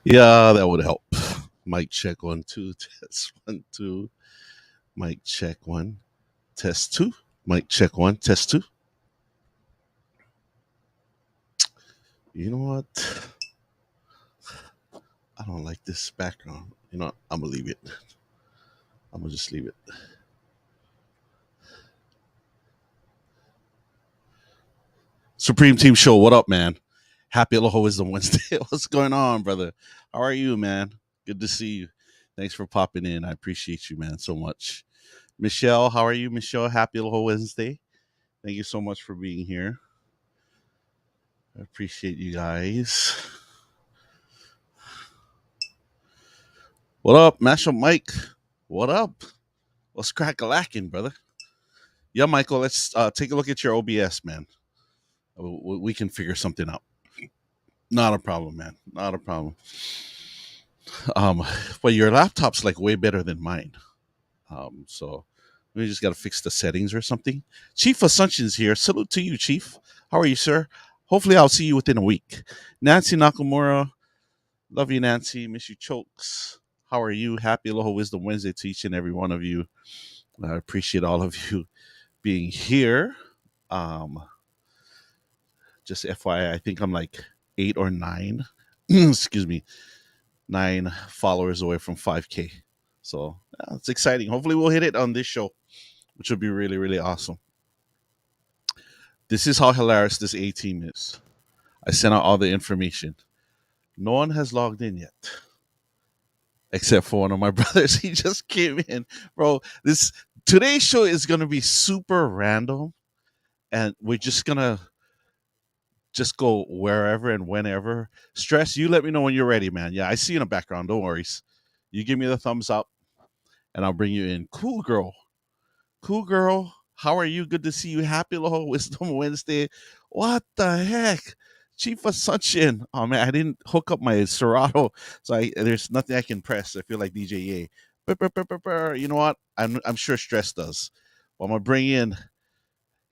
Yeah, that would help. Mic check 1 2 test 1 2. Mic check 1 test 2. Mic check 1 test 2. You know what? I don't like this background. You know what? I'm gonna leave it. I'm gonna just leave it. Supreme Team Show, what up, man? Happy Aloha Wisdom Wednesday. What's going on, brother? How are you, man? Good to see you. Thanks for popping in. I appreciate you, man, so much. Michelle, how are you, Michelle? Happy Aloha Wednesday. Thank you so much for being here. I appreciate you guys. What up, Mashup Mike? What up? What's crack-a-lacking, brother? Yeah, Michael, let's take a look at your OBS, man. We can figure something out. Not a problem, man. Not a problem. Um, but your laptop's like way better than mine. So we just got to fix the settings or something. Chief Assumption's here. Salute to you, Chief. How are you, sir? Hopefully, I'll see you within a week. Nancy Nakamura. Love you, Nancy. Miss you, Chokes. How are you? Happy Aloha Wisdom Wednesday to each and every one of you. I appreciate all of you being here. Just FYI, I think I'm like 8 or 9. Excuse me. 9 followers away from 5K. So it's exciting. Hopefully, we'll hit it on this show, which would be really, really awesome. This is how hilarious this A team is. I sent out all the information. No one has logged in yet, except for one of my brothers. He just came in, bro. Today's show is gonna be super random, and we're just gonna just go wherever and whenever. Stress, you let me know when you're ready, man. Yeah, I see you in the background. Don't worry. You give me the thumbs up, and I'll bring you in. Cool girl. Cool girl. How are you? Good to see you. Happy Aloha Wisdom Wednesday. What the heck? Chief Assumption. Oh man, I didn't hook up my Serato, so there's nothing I can press. I feel like DJ Ye. You know what? I'm sure Stress does. Well, I'm gonna bring in.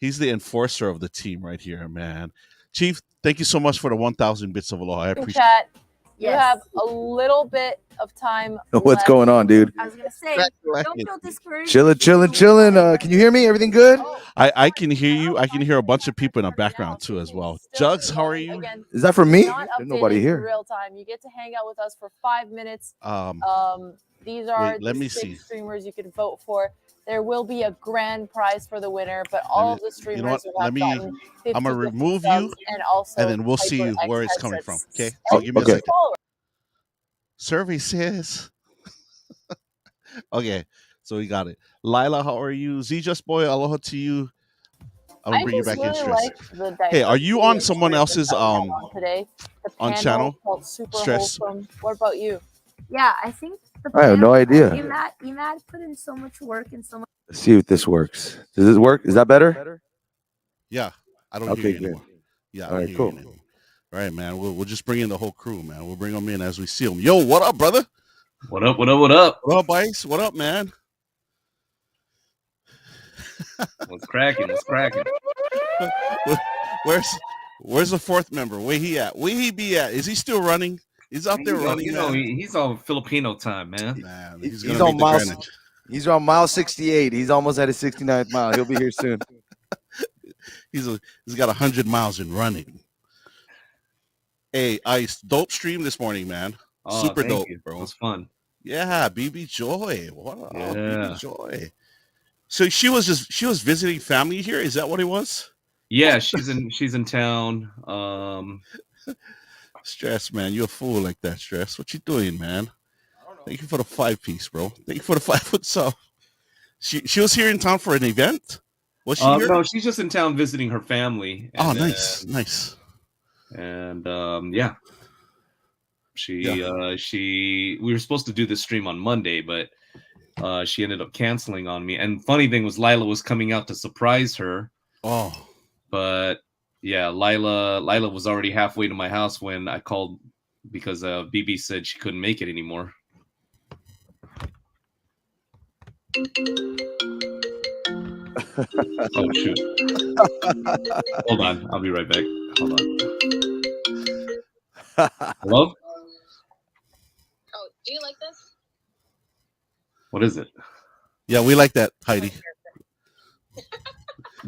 He's the enforcer of the team right here, man. Chief, thank you so much for the 1,000 bits of aloha. I appreciate. Chat. You have a little bit of time. What's going on, dude? I was gonna say, don't feel discouraged. Chilling. Can you hear me? Everything good? I can hear you. I can hear a bunch of people in the background too as well. Jugs, how are you? Again, Is that for me? There's nobody here. In real time. You get to hang out with us for 5 minutes. These are let me the 6 see. streamers you can vote for. There will be a grand prize for the winner, but all of the streamers you know what? will have gotten 50 I'm gonna remove you, and then we'll see where it's coming from. Okay, so give me a second. Survey says. Okay, so we got it. Lila, how are you? Z Just Boy, aloha to you. I'm gonna bring you back in, Stress. Hey, are you on someone else's today? On channel? Stress. What about you? Yeah, I think I have no idea. Emad put in so much work and so much. Let's see if this works. Does this work? Is that better? Yeah, I don't hear you anymore. Yeah, all right, cool. All right, man. We'll just bring in the whole crew, man. We'll bring them in as we see them. Yo, what up, brother? What up? What up, Ice? What up, man? What's cracking? Where's the fourth member? Where he at? Where he be at? Is he still running? He's out there running. You know, he's on Filipino time, man. He's on miles. He's on mile 68. He's almost at his 69th mile. He'll be here soon. He's got 100 miles in running. Hey, Ice, dope stream this morning, man. Super dope, bro. It was fun. Yeah, BB Joy. What up, yeah. BB Joy? So she was visiting family here. Is that what it was? Yeah, she's in town. Stress, man, you're a fool like that, Stress. What you doing, man? Thank you for the 5-piece, bro. Thank you for the 5-foot sub. She was here in town for an event. Was she here? No, she's just in town visiting her family. Oh, nice. And yeah. We were supposed to do this stream on Monday, but she ended up canceling on me. And funny thing was Lila was coming out to surprise her. Oh. But yeah, Lila was already halfway to my house when I called because BB said she couldn't make it anymore. Oh shoot. Hold on, I'll be right back. Hold on. Hello? Do you like this? What is it? Yeah, we like that, Heidi.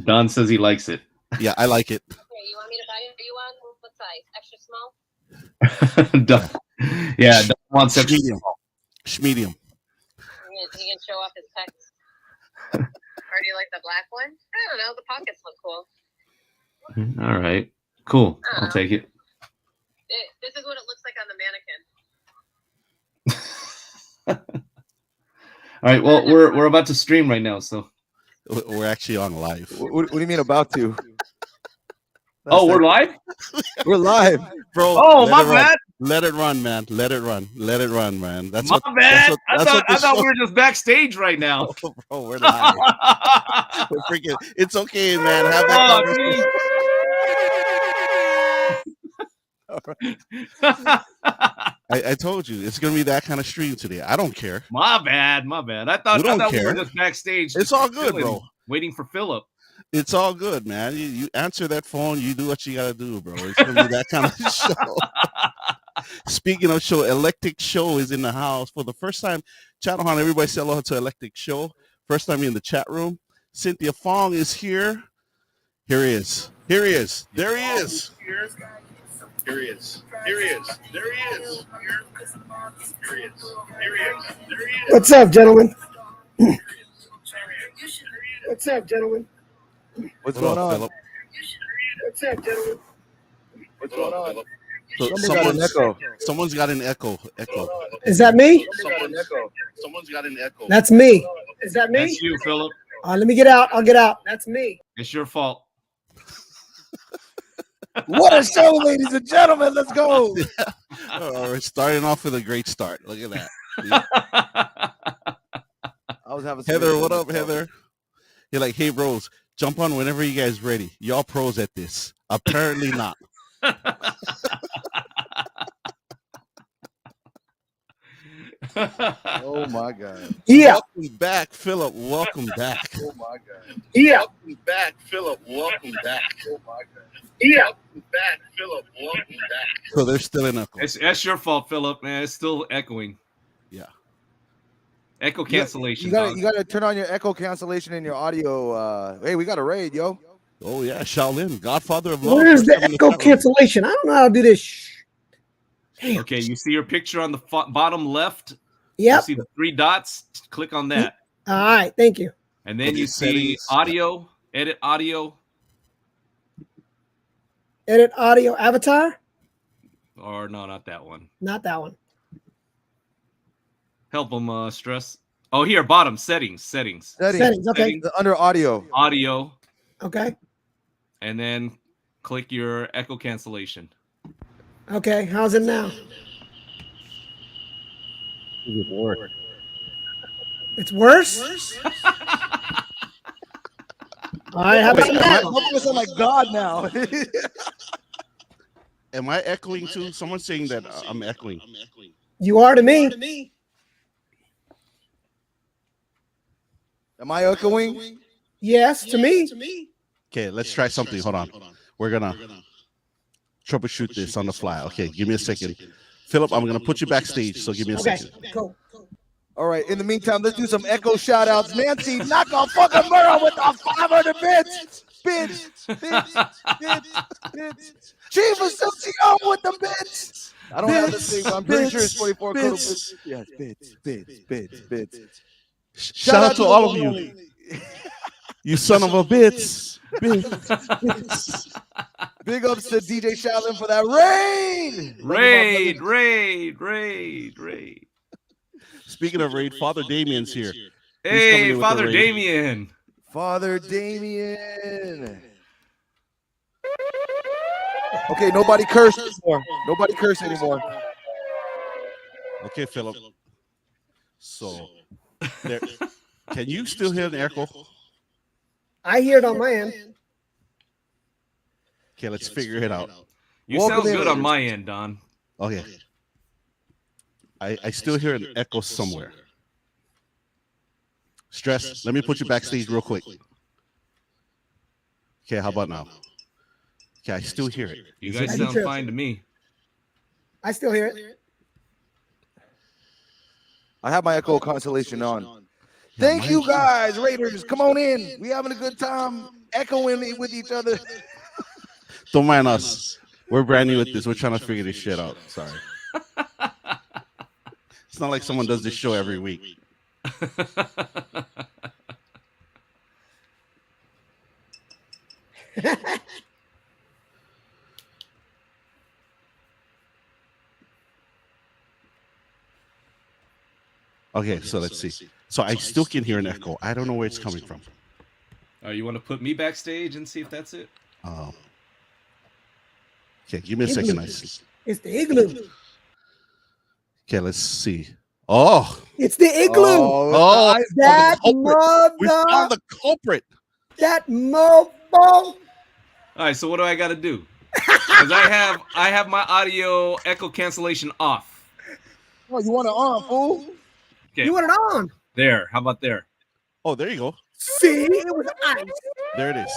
Don says he likes it. Yeah, I like it. Okay, you want me to buy you one? What size? Extra small? Don, yeah, Don wants extra Medium. Medium. He can show off his pecs. Or do you like the black one? I don't know. The pockets look cool. All right, cool. I'll take it. This is what it looks like on the mannequin. All right, well, we're about to stream right now, so We're actually on live. What do you mean about to? we're live. We're live, Bro. Oh, my bad. Let it run, man. Let it run. Let it run, man. That's My bad. I the thought we show- were just backstage right now. Bro, we're live. We're freaking. It's okay, man. Have that conversation. I told you it's gonna be that kind of stream today. I don't care. My bad. I thought we care. were just backstage. It's all good, chilling, bro. Waiting for Phillip. It's all good, man. You answer that phone. You do what you gotta do, bro. It's gonna be that kind of show. Speaking of show, Electric Show is in the house for the first time. Channel on everybody say hello to Electric Show. First time in the chat room. Cynthia Fong is here. Here he is. Here he is. There he is. Here he is. Here he is. There he is. Here he is. Here he is. There he is. What's up, gentlemen? What's up, gentlemen? What's What going up, on? Phillip? What's up, gentlemen? What's going on? So someone's got an echo. Is that me? Someone's got an echo. That's me. Is that me? That's you, Phillip. Let me get out. I'll get out. That's me. It's your fault. What a show, ladies and gentlemen. Let's go. We're starting off with a great start. Look at that. Yeah. I was having Heather, what up, Heather? You're like, hey, bros, jump on whenever you guys ready. Y'all pros at this. Apparently not. Oh my God. Yeah. Welcome back, Phillip. Welcome back. Oh my God. Yeah. Welcome back, Phillip. Welcome back. Oh my God. Yeah. Welcome back, Phillip. Welcome back. So they're still in echo. That's your fault, Phillip, man. It's still echoing. Yeah. Echo cancellation. You gotta turn on your echo cancellation in your audio. Hey, we got a raid, yo. Oh yeah, Shaolin, Godfather of Love. Where's the echo cancellation? I don't know how to do this. Damn. Okay, you see your picture on the bottom left? Yep. You see the 3 dots? Click on that. All right. Thank you. And then you see audio, edit audio. Edit audio avatar. Or no, not that one. Not that one. Help them stress. Oh, here, bottom, settings. Settings. Okay. Under audio. Audio. Okay. And then click your echo cancellation. Okay. How's it now? It's worse? All right. How about that? I'm sound like God now. Am I echoing too? Someone's saying that I'm echoing. You are to me. Am I echoing? Yes, to me. Okay, let's try something. Hold on. We're gonna troubleshoot this on the fly. Okay, give me a second. Phillip, I'm gonna put you backstage, so give me a Okay. second. Cool. All right. In the meantime, let's do some echo shout outs. Nancy, knock on fucking Murrow with the 500 bits. Bits. Chief Associo with the bits. I don't have this thing, but I'm pretty sure it's 44 bits. Yes, bits. Shout out to all of you. You son of a bitch. Big ups to DJ Shaolin for that raid. Raid. Speaking of raid, Father Damien's here. Hey, with the Father raid. Damien. Father Damien. Okay, nobody curse anymore. Okay, Phillip. So, there, can you still hear the echo? I hear it on my end. Okay, let's figure it out. You Welcome sound in. good on my end, Don. Okay. I still hear an echo somewhere. Stress, let me put you backstage real quick. Okay, how about now? Okay, I still hear it. You Is guys it- sound too. fine to me. I still hear it. I have my Echo Constellation on. Yeah, Thank mine you too. guys, Raiders. Come on in. We having a good time echoing with each other. Don't mind us. We're brand new at this. We're trying to figure this shit out. Sorry. It's not like someone does this show every week. Okay, so let's see. So I still can hear an echo. I don't know where it's coming from. You want to put me backstage and see if that's it? Okay, give me a second. It's the igloo. Okay, let's see. Oh, It's the igloo. oh, that we mother. found the culprit. That mofo. All right, so what do I got to do? Because I have my audio echo cancellation off. Oh, you want it on, fool? Okay, You want it on? there. How about there? Oh, there you go. See, it was ice. There it is.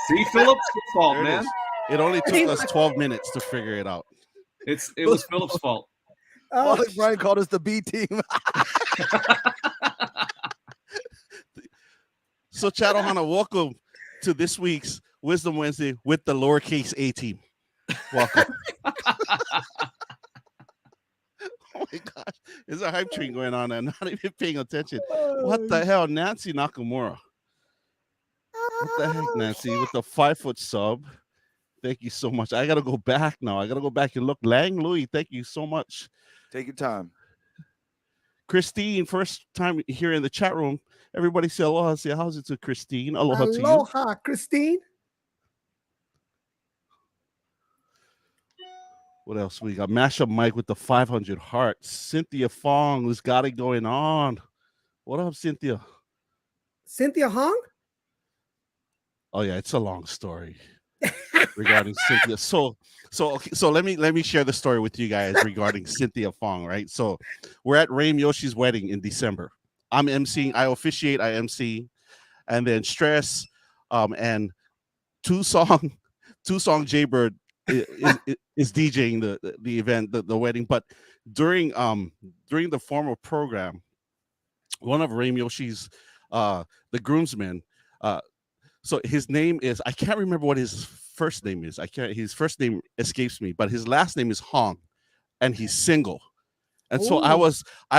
See, Phillip's fault, There it man. is. It only took us 12 minutes to figure it out. It was Phillip's fault. Oh, Like Brian called us the B team. So, Chadohana, welcome to this week's Wisdom Wednesday with the lowercase A team. Welcome. Oh my gosh, there's a hype train going on and not even paying attention. What the hell, Nancy Nakamura? What the heck, Nancy, with the 5-foot sub? Thank you so much. I gotta go back now. I gotta go back and look. Lang Louis, thank you so much. Take your time. Christine, first time here in the chat room. Everybody say aloha. Say how's it to Christine? Aloha to you. aloha, Christine. What else we got? Mashup Mike with the 500 hearts. Cynthia Fong, who's got it going on. What up, Cynthia? Cynthia Hong? Oh yeah, it's a long story regarding Cynthia. So let me share the story with you guys regarding Cynthia Fong, right? So we're at Raim Yoshi's wedding in December. I'm emceeing, I officiate, I MC, and then Stress, and two song Jaybird is DJing the event, the wedding. But during the formal program, one of Raim Yoshi's the groomsmen, so his name is, I can't remember what his first name is. His first name escapes me, but his last name is Hong, and he's single. And so I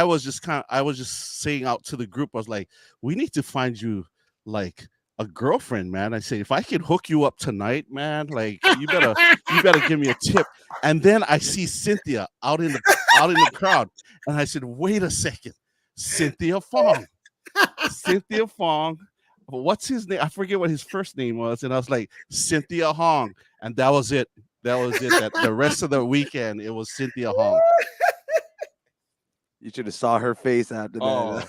was just saying out to the group, I was like, we need to find you like a girlfriend, man. I say, if I can hook you up tonight, man, like you better give me a tip. And then I see Cynthia out in the crowd, and I said, wait a second, Cynthia Fong. What's his name? I forget what his first name was, and I was like, Cynthia Hong, and that was it. That the rest of the weekend it was Cynthia Hong. You should have saw her face after that.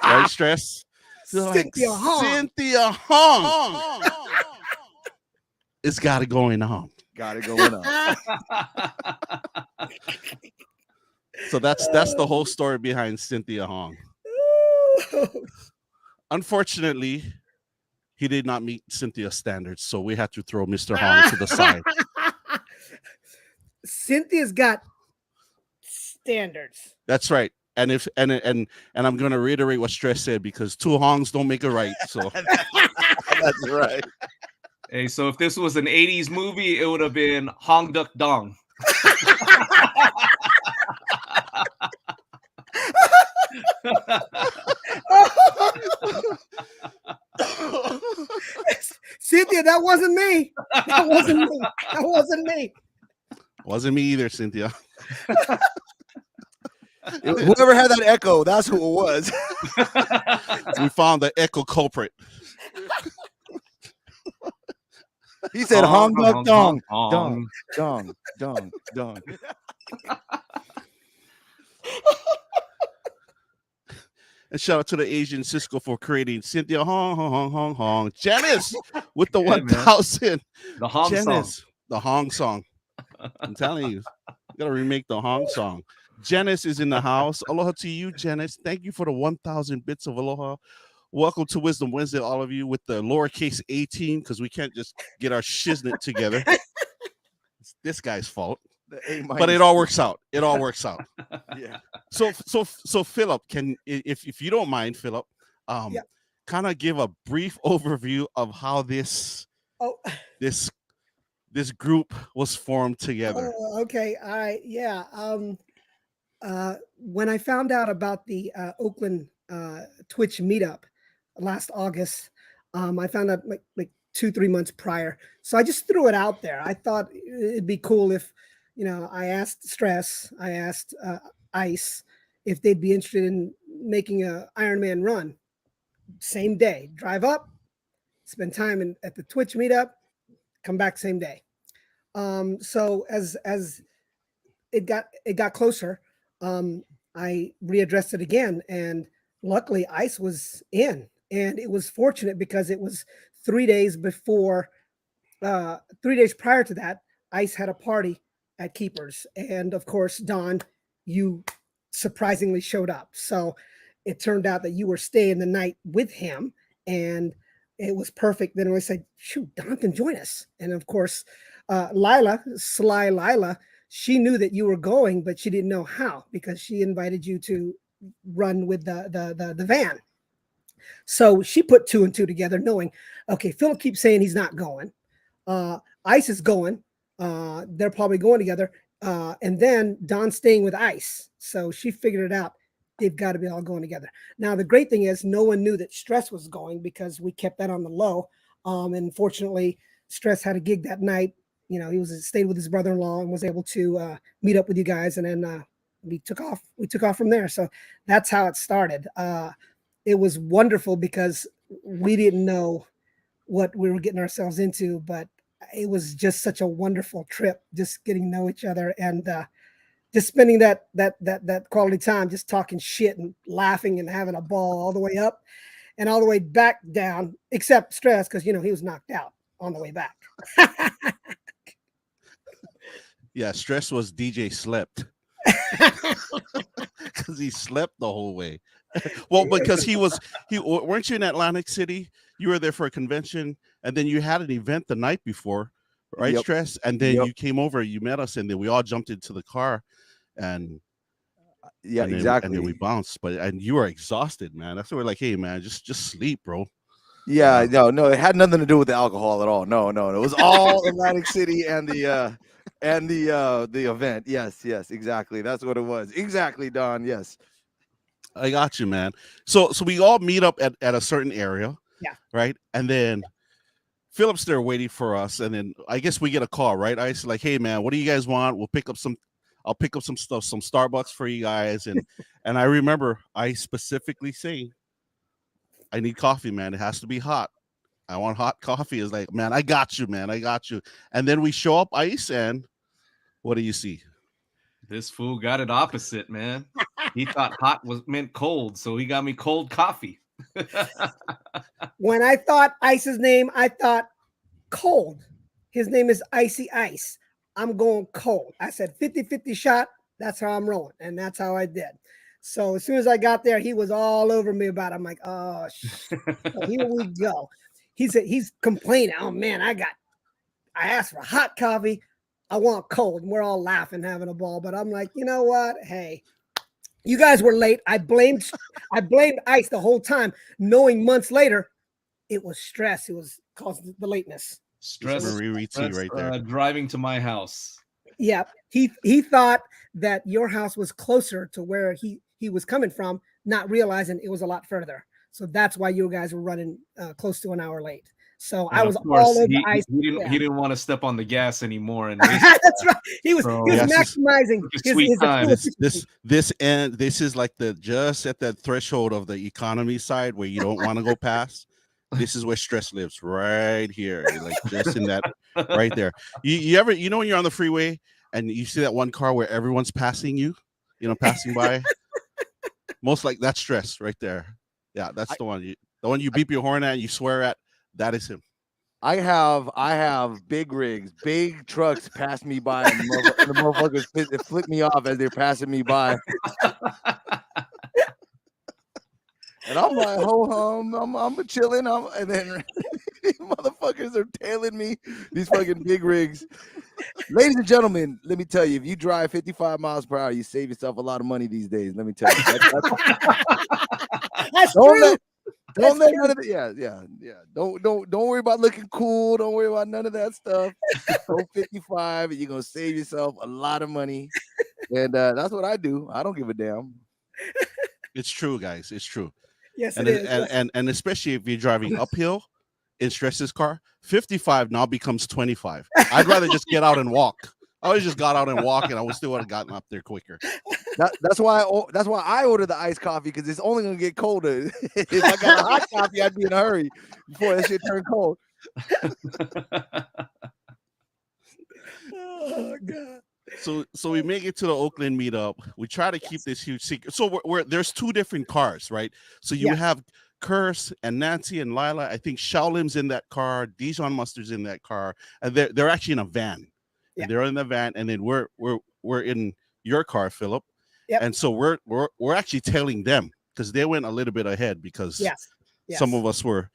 Right, Stress? Cynthia Hong. Cynthia Hong. It's got it going on. Got it going on. So that's the whole story behind Cynthia Hong. Unfortunately, he did not meet Cynthia's standards, so we had to throw Mr. Hong to the side. Cynthia's got standards. That's right. And I'm going to reiterate what Stress said, because two Hongs don't make a right. So That's right. Hey, so if this was an 80s movie, it would have been Hong Duk Dong. Cynthia, that wasn't me. That wasn't me. wasn't me either, Cynthia. Whoever had that echo, that's who it was. We found the echo culprit. He said Hong Duk Dong. Hong. Dong. And shout out to the Asian Cisco for creating Cynthia Hong. Janice with the 1000. The Hong Janice, song. the Hong song. I'm telling you, gotta remake the Hong song. Janice is in the house. Aloha to you, Janice. Thank you for the 1,000 bits of aloha. Welcome to Wisdom Wednesday, all of you, with the lowercase A team, because we can't just get our shiznit together. It's this guy's fault. But it all works out. It all works out. Yeah. So Philip, if you don't mind, Philip, Yeah. kind of give a brief overview of how this Oh, this this group was formed together. okay. Yeah. When I found out about the Oakland Twitch meetup last August, I found out like 2-3 months prior. So I just threw it out there. I thought it'd be cool if, I asked Stress, I asked Ice if they'd be interested in making a Ironman run. Same day, drive up, spend time at the Twitch meetup, come back same day. So as it got closer, I readdressed it again, and luckily Ice was in, and it was fortunate because it was 3 days before, 3 days prior to that, Ice had a party at Keepers, and of course, Don, you surprisingly showed up. So it turned out that you were staying the night with him, and it was perfect. Then I said, "Shoot, Don can join us," and of course, Sly Lila, she knew that you were going, but she didn't know how because she invited you to run with the van. So she put two and two together, knowing, okay, Philip keeps saying he's not going. Ice is going. They're probably going together. And then Don's staying with Ice. So she figured it out. They've got to be all going together. Now, the great thing is no one knew that Stress was going because we kept that on the low. And fortunately, Stress had a gig that night. He stayed with his brother-in-law and was able to meet up with you guys. And then we took off. We took off from there. So that's how it started. It was wonderful because we didn't know what we were getting ourselves into, but it was just such a wonderful trip, just getting to know each other and just spending that quality time, just talking shit and laughing and having a ball all the way up and all the way back down, except Stress, because he was knocked out on the way back. Yeah, Stress was DJ slept because he slept the whole way. Well, because weren't you in Atlantic City? You were there for a convention, and then you had an event the night before, right, Yep. Stress? And then Yep. you came over, you met us, and then we all jumped into the car, and Yeah, and then, exactly. and then we bounced. And you were exhausted, man. That's why we're like, hey, man, just sleep, bro. Yeah, no, it had nothing to do with the alcohol at all. No, it was all Atlantic City and the event. Yes, exactly. That's what it was. Exactly, Don. Yes. I got you, man. So we all meet up at a certain area. Yeah. Right. And then Philip's there waiting for us. And then I guess we get a call, right? Ice, like, hey man, what do you guys want? I'll pick up some stuff, some Starbucks for you guys. And I remember I specifically saying, I need coffee, man. It has to be hot. I want hot coffee. It's like, man, I got you, man. I got you. And then we show up, Ice, and what do you see? This fool got it opposite, man. He thought hot meant cold, so he got me cold coffee. When I thought Ice's name, I thought cold. His name is Icy Ice. I'm going cold. I said 50-50 shot. That's how I'm rolling. And that's how I did. So as soon as I got there, he was all over me about it. I'm like, oh, so here we go. He's complaining. Oh man, I asked for hot coffee. I want cold. And we're all laughing, having a ball. But I'm like, you know what? Hey, you guys were late. I blamed Ice the whole time, knowing months later it was Stress who was causing the lateness. Stress right there. Driving to my house. Yeah, he thought that your house was closer to where he was coming from, not realizing it was a lot further. So that's why you guys were running close to an hour late. So I was all over Ice. He didn't want to step on the gas anymore, and that's right. He was maximizing his time. This is like just at that threshold of the economy side where you don't want to go past. This is where Stress lives, right here, like just in that right there. You ever when you're on the freeway and you see that one car where everyone's passing you, passing by. Most like that's Stress right there. Yeah, that's the one. The one you beep your horn at, you swear at. That is him. I have big rigs, big trucks pass me by, and the motherfuckers flip me off as they're passing me by. And I'm like, I'm chilling. And then motherfuckers are tailing me. These fucking big rigs. Ladies and gentlemen, let me tell you, if you drive 55 miles per hour, you save yourself a lot of money these days. Let me tell you. That's Don't true. let That's none true. of the, yeah. Don't worry about looking cool. Don't worry about none of that stuff. Go 55 and you're gonna save yourself a lot of money. And that's what I do. I don't give a damn. It's true, guys. It's true. Yes, And it it- is. and, Yes. and especially if you're driving uphill in Stress's car, 55 now becomes 25. I'd rather just get out and walk. I always just got out and walk, and I would still would have gotten up there quicker. That's why I order the iced coffee, because it's only gonna get colder. If I got a hot coffee, I'd be in a hurry before that shit turned cold. Oh God. So we make it to the Oakland meetup. We try to keep this huge secret. So there's two different cars, right? So you Yes. have Curse and Nancy and Lila. I think Shaolim's in that car. Dijon Mustard's in that car, and they're actually in a van. Yeah. And they're in the van, and then we're in your car, Philip. Yep. And so we're actually tailing them because they went a little bit ahead because Yes. some of us were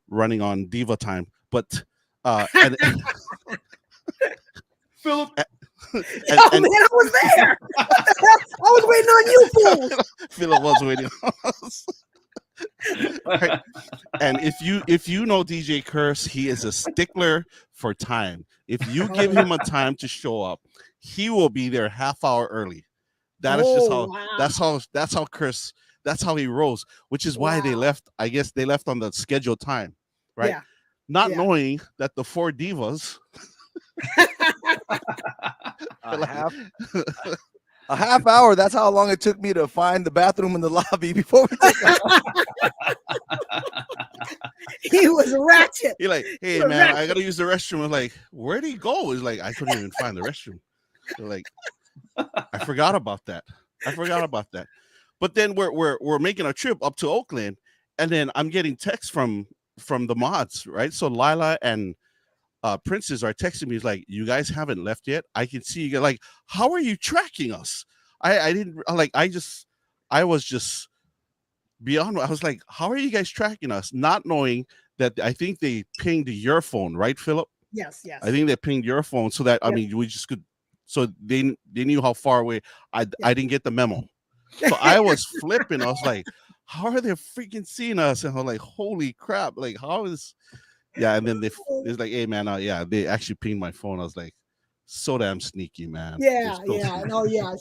running on diva time, but and Philip, Oh man, I was there. What the hell? I was waiting on you fools. Philip was waiting on us. Right. And if you know DJ Curse, he is a stickler for time. If you give him a time to show up, he will be there half hour early. That is just how Wow. that's how Curse, that's how he rolls, which is why they Wow. left. I guess they left on the scheduled time, right? Yeah. Not Yeah. knowing that the four divas A half hour. That's how long it took me to find the bathroom in the lobby before we took off. He was ratchet. You're like, hey You're man, I ratchet. gotta use the restroom. I'm like, where'd he go? He's like, I couldn't even find the restroom. They're like, I forgot about that. But then we're making a trip up to Oakland, and then I'm getting texts from the mods, right? So Lila and Princess are texting me. He's like, you guys haven't left yet. I can see you. Like, how are you tracking us? I didn't like. I was just beyond. I was like, how are you guys tracking us? Not knowing that I think they pinged your phone, right, Philip? Yes. Yes. I think they pinged your phone so that I Yes. mean we just could. So they knew how far away. I didn't get the memo. So I was flipping. I was like, how are they freaking seeing us? And I'm like, holy crap! Like, how is? Yeah, and then it's like, hey man, yeah, they actually pinged my phone. I was like, so damn sneaky, man. Yeah. They're so Yeah. sneaky. No. Yeah.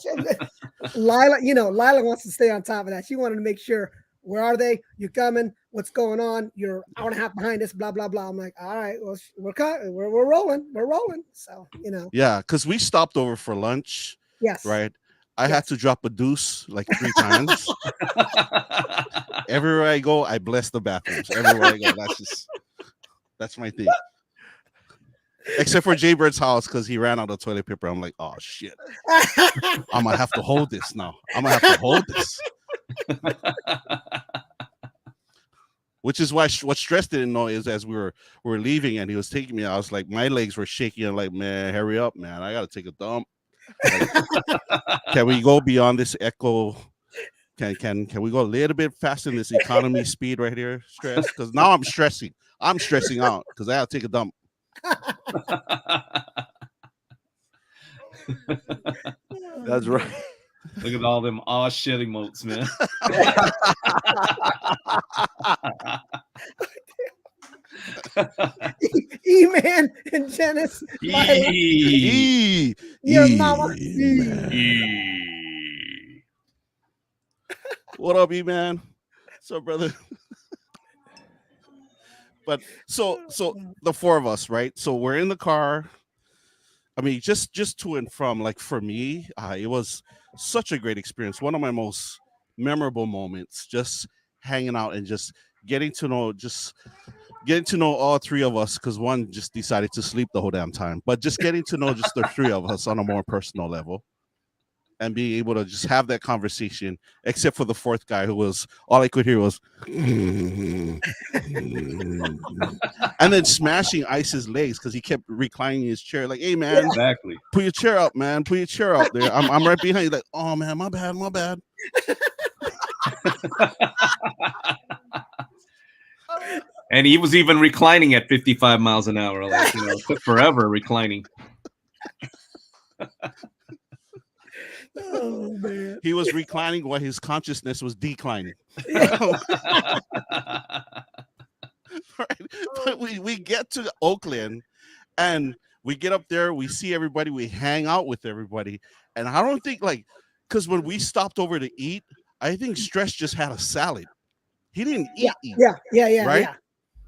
Lila, Lila wants to stay on top of that. She wanted to make sure, where are they? You're coming. What's going on? You're an hour and a half behind us. Blah blah blah. I'm like, all right, well, we're rolling. We're rolling. So Yeah, because we stopped over for lunch, Yes. right? I had to drop a deuce like 3 times. Everywhere I go, I bless the bathrooms. Everywhere I go, that's my thing. Except for Jay Bird's house, because he ran out of toilet paper. I'm like, oh shit, I'm gonna have to hold this now. Which is why what Stress didn't know is as we were leaving and he was taking me, I was like, my legs were shaking. I'm like, man, hurry up, man. I gotta take a dump. Like, can we go beyond this echo? Can we go a little bit faster in this economy speed right here, Stress? Because now I'm stressing. I'm stressing out because I gotta take a dump. That's right. Look at all them aw shit emotes, man. E-Man and Janice. Lila, your mama. What up, E-Man? What's up, brother? But so the four of us, right? So we're in the car. I mean, just to and from, like for me, it was such a great experience. One of my most memorable moments, just hanging out and just getting to know all three of us, because one just decided to sleep the whole damn time. But just getting to know just the three of us on a more personal level. And being able to just have that conversation, except for the fourth guy who was, all I could hear was, and then smashing Ice's legs because he kept reclining his chair. Like, hey man, Exactly. put your chair up, man. Put your chair up there. I'm right behind you. Like, oh man, my bad. And he was even reclining at 55 miles an hour. Like, took forever reclining. Oh man. He was reclining while his consciousness was declining. Yeah. Right? But we get to Oakland and we get up there, we see everybody, we hang out with everybody. And I don't think because when we stopped over to eat, I think Stress just had a salad. He didn't eat. Yeah. Right?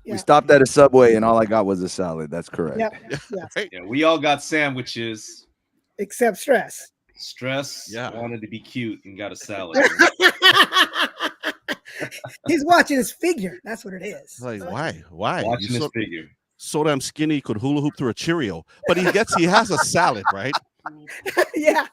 We stopped at a Subway and all I got was a salad. That's correct. Yep. Yeah. Right? Yeah, we all got sandwiches. Except Stress. Stress wanted to be cute and got a salad. He's watching his figure. That's what it is. Like, why? Watching his figure. So damn skinny, he could hula hoop through a Cheerio. But he has a salad, right? Yeah.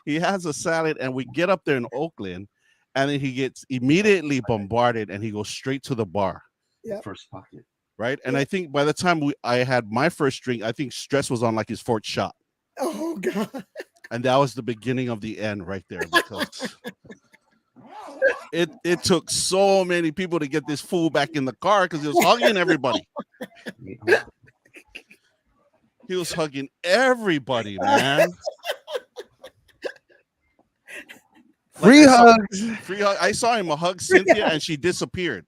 He has a salad, and we get up there in Oakland, and then he gets immediately bombarded, and he goes straight to the bar. Yep. First pocket. Right? And I think by the time I had my first drink, I think Stress was on like his fourth shot. Oh God. And that was the beginning of the end right there, because it took so many people to get this fool back in the car because he was hugging everybody. He was hugging everybody, man. Free hugs. Free hug. I saw him hug Cynthia and she disappeared.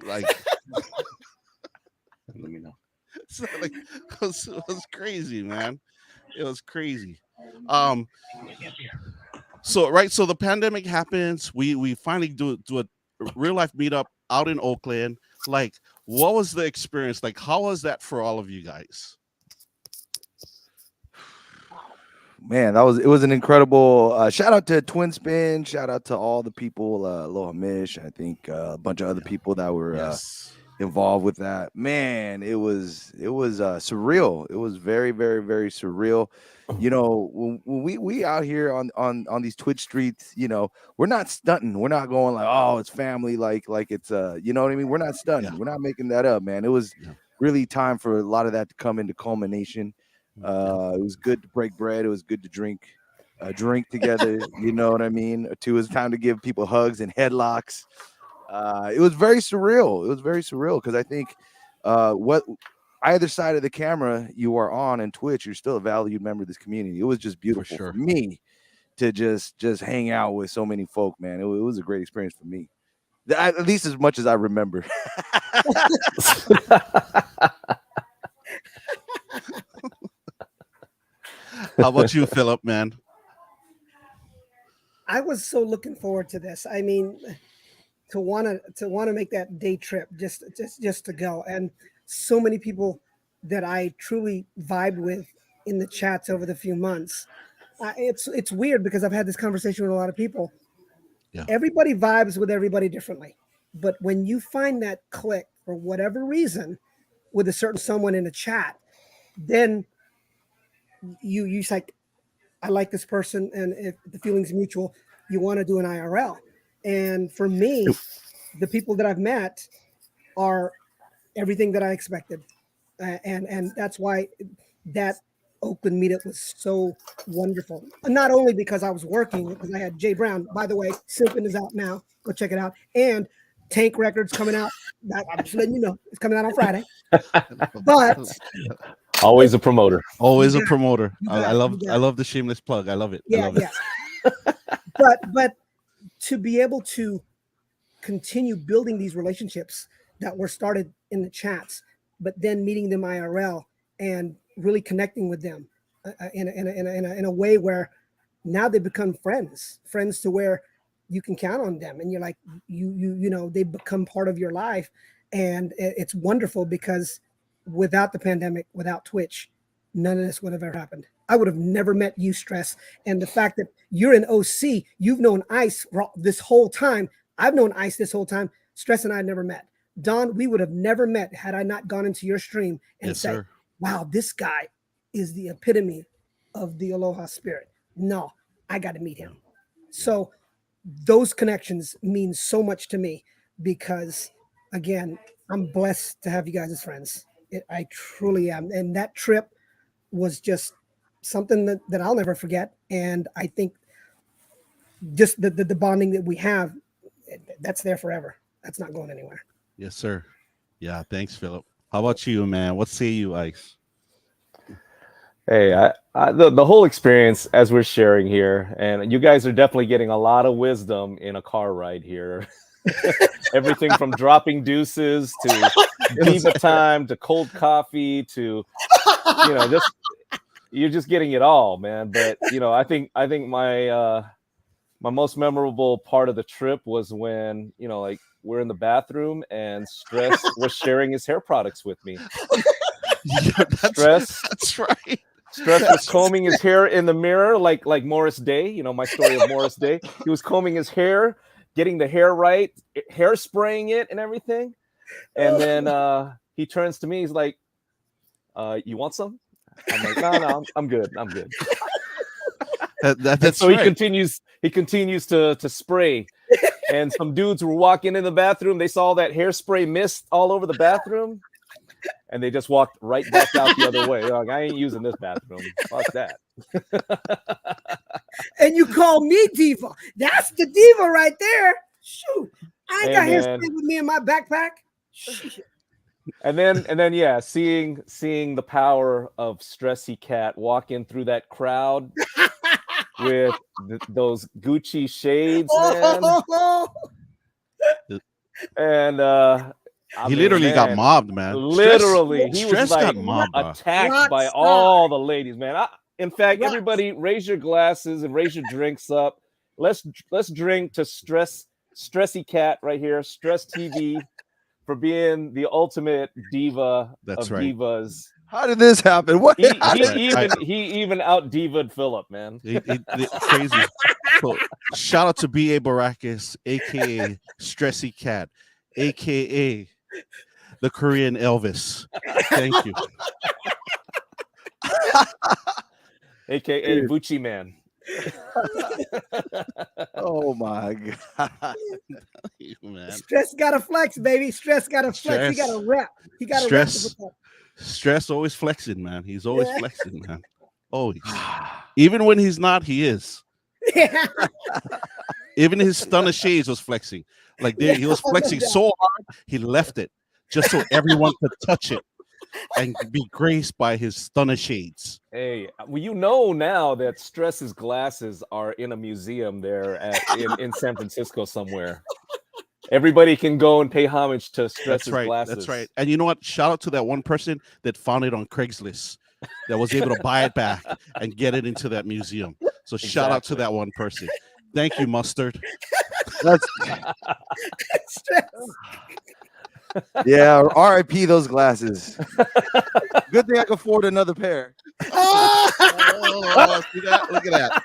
Like, let me know. So, like, it was crazy, man. It was crazy. So the pandemic happens. We finally do a real life meetup out in Oakland. Like, what was the experience? Like, how was that for all of you guys? Man, it was an incredible shout out to Twin Spin, shout out to all the people, Aloha Mish, I think a bunch of other people that were involved with that. Man, it was surreal. It was very, very, very surreal. You know, when we out here on these Twitch streets, you know, we're not stunting. We're not going like, oh, it's family, like it's you know what I mean? We're not stunting. Yeah. We're not making that up, man. It was really time for a lot of that to come into culmination. It was good to break bread. It was good to drink together. You know what I mean? It was time to give people hugs and headlocks. It was very surreal. It was very surreal because I think what either side of the camera you are on and Twitch, you're still a valued member of this community. It was just beautiful for me to just hang out with so many folk, man. It was a great experience for me, at least as much as I remember. How about you, Phillip, man? I was so looking forward to this. I mean, to want to make that day trip just to go, and so many people that I truly vibed with in the chats over the few months. It's weird because I've had this conversation with a lot of people. Yeah. Everybody vibes with everybody differently, but when you find that click for whatever reason with a certain someone in a chat, then you like, I like this person, and if the feeling's mutual, you want to do an IRL. And for me, the people that I've met are everything that I expected, and that's why that Oakland meetup was so wonderful. Not only because I was working, because I had Jay Brown. By the way, Simpin is out now. Go check it out. And Tank Records coming out. I'm just letting you know it's coming out on Friday. But always a promoter. Always a promoter. I love the shameless plug. I love it. Yeah, I love it. But to be able to continue building these relationships that were started in the chats, but then meeting them IRL and really connecting with them in a way where now they become friends to where you can count on them, and you're like, you know, they become part of your life. And it's wonderful because without the pandemic, without Twitch, none of this would have ever happened. I would have never met you, Stress. And the fact that you're an OC, you've known Ice this whole time. I've known Ice this whole time. Stress and I never met. Don, we would have never met had I not gone into your stream and said, wow, this guy is the epitome of the Aloha spirit. No, I got to meet him. So those connections mean so much to me because, again, I'm blessed to have you guys as friends. I truly am. And that trip was just something that I'll never forget. And I think just the bonding that we have, that's there forever. That's not going anywhere. Yes, sir. Yeah, thanks, Phillip. How about you, man? What say you, Ice? Hey, the whole experience as we're sharing here, and you guys are definitely getting a lot of wisdom in a car ride here. Everything from dropping deuces to diva time to cold coffee to, just you're just getting it all, man. But I think my my most memorable part of the trip was when like we're in the bathroom and Stress was sharing his hair products with me. Yeah, that's right. Stress was combing his hair in the mirror like Morris Day, my story of Morris Day. He was combing his hair, getting the hair right, hairspraying it and everything. And then he turns to me, he's like, you want some? I'm like, no, I'm good. I'm good. That's so right. he continues to spray. And some dudes were walking in the bathroom, they saw that hairspray mist all over the bathroom. And they just walked right back out the other way. They're like, I ain't using this bathroom. Fuck that. And you call me diva. That's the diva right there. Shoot. I ain't got hairspray with me in my backpack. Shit. And then yeah, seeing the power of Stressy Cat walk in through that crowd with those Gucci shades, man. And he literally got mobbed, man. Literally, he Stress was like got mobbed, attacked by all the ladies, man. In fact, everybody raise your glasses and raise your drinks up. Let's drink to Stressy Cat right here, Stress TV, for being the ultimate diva of divas. How did this happen? What? He even out diva'd Phillip, man. Crazy. So, shout out to B.A. Baracus, aka Stressy Cat, aka the Korean Elvis. Thank you. AKA Bucci Man. Oh my god. Man. Stress gotta flex, baby. Stress gotta flex. He gotta rep. He gotta Stress. Stress always flexing, man. He's always flexing, man. Always. Even when he's not, he is. Even his stunner shades was flexing. Like he was flexing so hard, he left it just so everyone could touch it and be graced by his stunner shades. Hey, well, now that Stress's glasses are in a museum there in San Francisco somewhere. Everybody can go and pay homage to Stress's glasses. That's right. And you know what? Shout out to that one person that found it on Craigslist that was able to buy it back and get it into that museum. So shout out to that one person. Thank you, Mustard. That's yeah, RIP those glasses. Good thing I can afford another pair. Oh, see that? Look at that.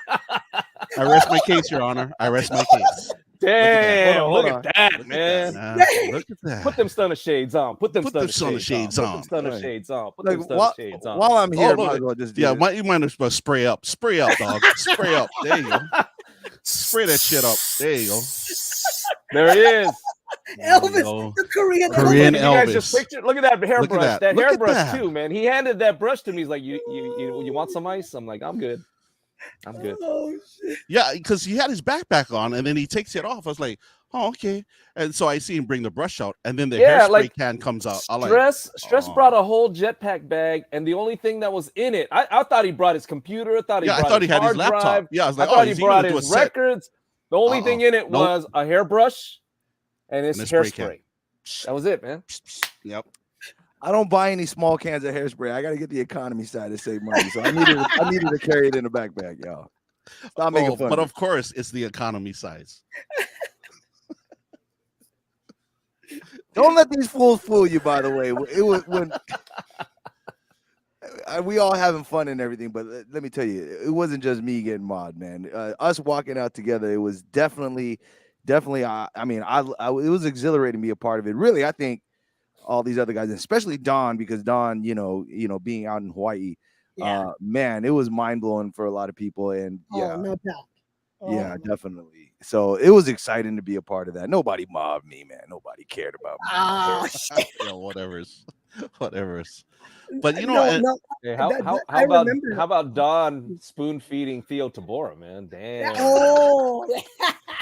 I rest my case, Your Honor. I rest my case. Damn, look at that, man. Look at that. Put them stunner shades on. Put them stunner shades on. Put them stunner shades on. While I'm here, might as well just do it. You might as well spray up. Spray up, dog. Spray up. There you go. Spray that shit up. There you go. There he is. Elvis, the Korean Elvis. You guys just picture, look at that hairbrush. That Look hairbrush at that. too, man. He handed that brush to me. He's like, you want some ice? I'm like, I'm good. I'm good. Oh, shit. Yeah, because he had his backpack on and then he takes it off. I was like, oh, okay. And so I see him bring the brush out and then the hairspray can comes out. Stress brought a whole jetpack bag, and the only thing that was in it, I thought he brought his computer. I thought he had his laptop. Drive. Yeah, I was like, I thought he brought his records. The only thing in it was a hairbrush and his hairspray. That was it, man. Yep. I don't buy any small cans of hairspray. I got to get the economy side to save money. So I needed to carry it in a backpack, y'all. Stop making fun. But of course, it's the economy size. Don't let these fools fool you. By the way, it was when we all having fun and everything. But let me tell you, it wasn't just me getting mod, man. Us walking out together, it was definitely. I mean, it was exhilarating to be a part of it. Really, I think all these other guys, especially Don, because Don, being out in Hawaii, man, it was mind blowing for a lot of people. And yeah, no doubt. Yeah, definitely. So it was exciting to be a part of that. Nobody mobbed me, man. Nobody cared about me. Yeah, whatever's. But how about Don spoon feeding Theo Tabora, man? Damn. Oh,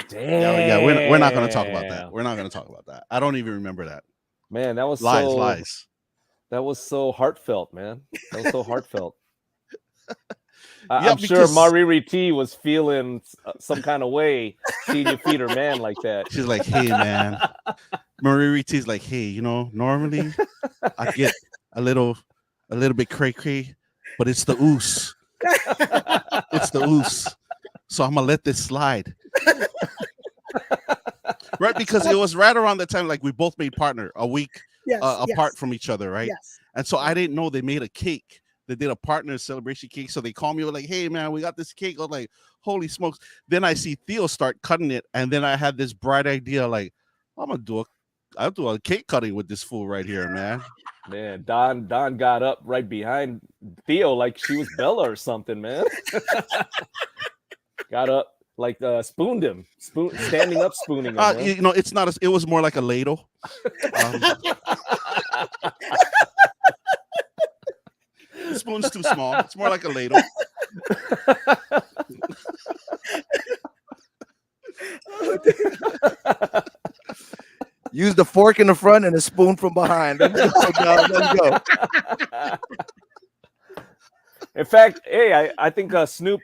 damn. Yeah, we're not going to talk about that. We're not going to talk about that. I don't even remember that. Man, that was lies. That was so heartfelt, man. That was so heartfelt. I'm sure Mariri T was feeling some kind of way seeing you feed her man like that. She's like, hey, man. Mariri T's like, hey, you know, normally I get a little bit cray-cray, but it's the oos. It's the oos. So I'm going to let this slide. Right, because it was right around the time, like, we both made partner a week apart from each other, right? Yes. And so I didn't know they made a cake. They did a partner celebration cake. So they called me like, hey, man, we got this cake. I was like, holy smokes. Then I see Theo start cutting it. And then I had this bright idea, like, I'll do a cake cutting with this fool right here, man. Man, Don got up right behind Theo like she was Bella or something, man. Got up, like spooned him, standing up, spooning him. You know, it's not. It was more like a ladle. The spoon's too small. It's more like a ladle. Use the fork in the front and a spoon from behind. Let's go. In fact, hey, I think Snoop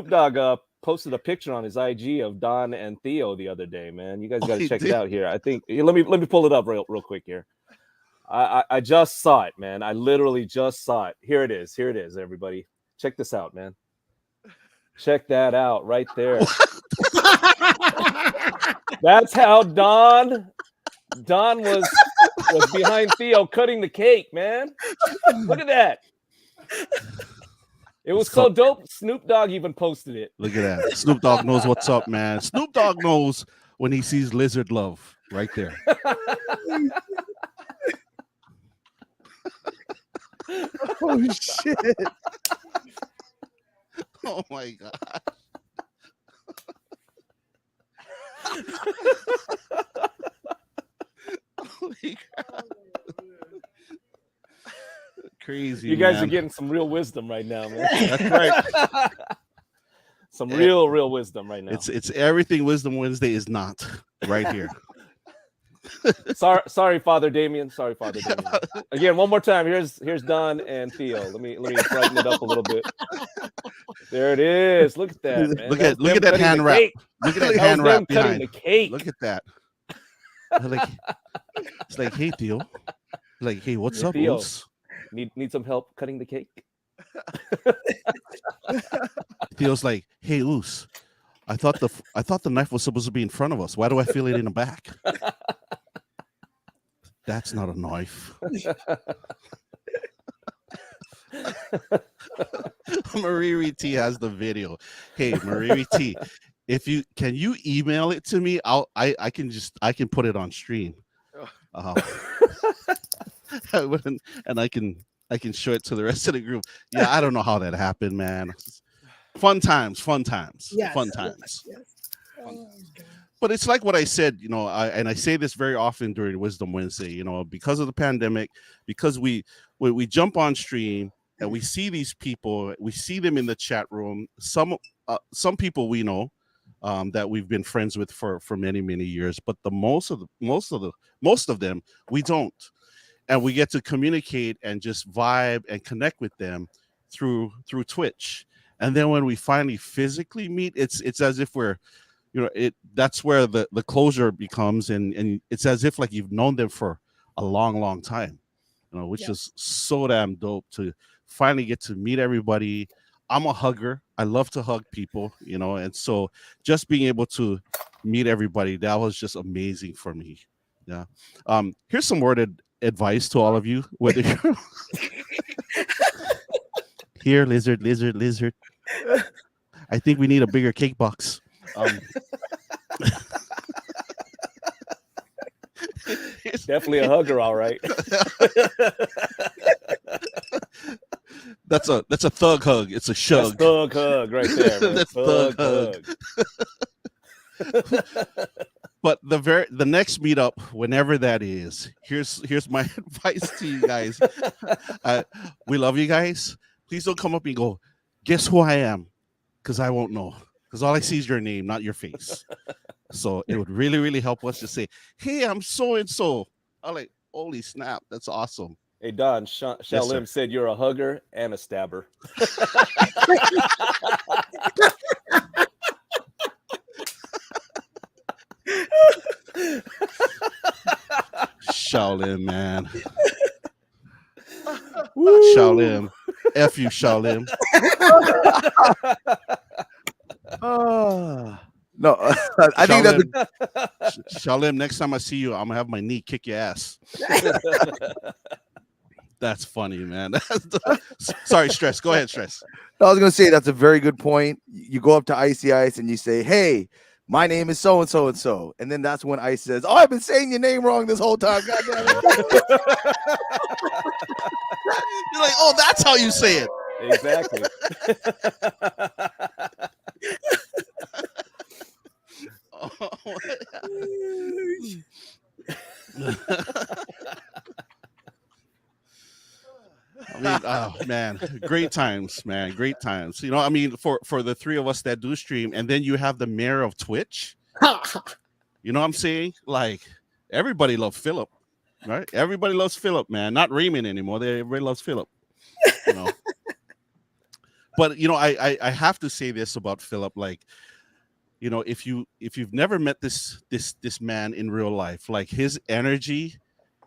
Dogg posted a picture on his IG of Don and Theo the other day, man. You guys got to check it out here. I think let me pull it up real quick here. I just saw it, man. I literally just saw it. Here it is, everybody. Check this out, man. Check that out right there. That's how Don was behind Theo cutting the cake, man. Look at that. It was so dope. Snoop Dogg even posted it. Look at that. Snoop Dogg knows what's up, man. Snoop Dogg knows when he sees lizard love right there. Oh shit. Oh my god. Holy crap. Crazy. You guys are getting some real wisdom right now, man. That's right. Some real wisdom right now. It's everything Wisdom Wednesday is not right here. Sorry, Father Damien. Sorry, Father Damien. Again, one more time. Here's Don and Theo. Let me brighten it up a little bit. There it is. Look at that, man. Look at that hand wrap. Look at that hand wrap behind. The cake. Look at that. It's like, hey Theo. Like, hey, what's up, Theo? Oos? Need some help cutting the cake? Theo's like, hey Oos, I thought the knife was supposed to be in front of us. Why do I feel it in the back? That's not a knife. Mariri T has the video. Hey, Mariri T, can you email it to me? I can put it on stream. And I can show it to the rest of the group. Yeah, I don't know how that happened, man. Fun times. Yes. Fun times. Yes. Oh, but it's like what I said, you know, I say this very often during Wisdom Wednesday, you know, because of the pandemic, because we jump on stream and we see these people, we see them in the chat room. Some people we know that we've been friends with for many years, but most of them we don't, and we get to communicate and just vibe and connect with them through Twitch. And then when we finally physically meet, it's as if we're, you know, that's where the closure becomes, and it's as if like you've known them for a long time, you know, which is so damn dope to finally get to meet everybody. I'm a hugger. I love to hug people, you know, and so just being able to meet everybody, that was just amazing for me. Yeah. Here's some worded advice to all of you. Whether you're here, lizard. I think we need a bigger cake box. Definitely a hugger, all right. That's a thug hug. It's a shug. That's thug hug right there. Man. That's thug hug. But the next meetup, whenever that is, here's my advice to you guys. We love you guys. Please don't come up and go, guess who I am? Because I won't know. Because all I see is your name, not your face. So it would really help us to say, hey, I'm so and so. I'm like, holy snap, that's awesome. Hey Don, sir. Shalim said you're a hugger and a stabber. Shaolin, man. Woo! Shaolin. F you, Shaolin. No, I think that's Shaolin, next time I see you, I'm gonna have my knee kick your ass. That's funny, man. Sorry, Stress. Go ahead, Stress. I was gonna say that's a very good point. You go up to Icy Ice and you say, "Hey, my name is so and so and so," and then that's when Ice says, "Oh, I've been saying your name wrong this whole time." God damn it. You're like, oh, that's how you say it. Exactly. I mean, oh man, great times, man, great times. You know, I mean, for the three of us that do stream, and then you have the mayor of Twitch. You know what I'm saying? Like, everybody loves Phillip, right? Everybody loves Phillip, man. Not Raymond anymore. Everybody loves Phillip. You know. But you know, I have to say this about Phillip, like, you know, if you've never met this man in real life, like his energy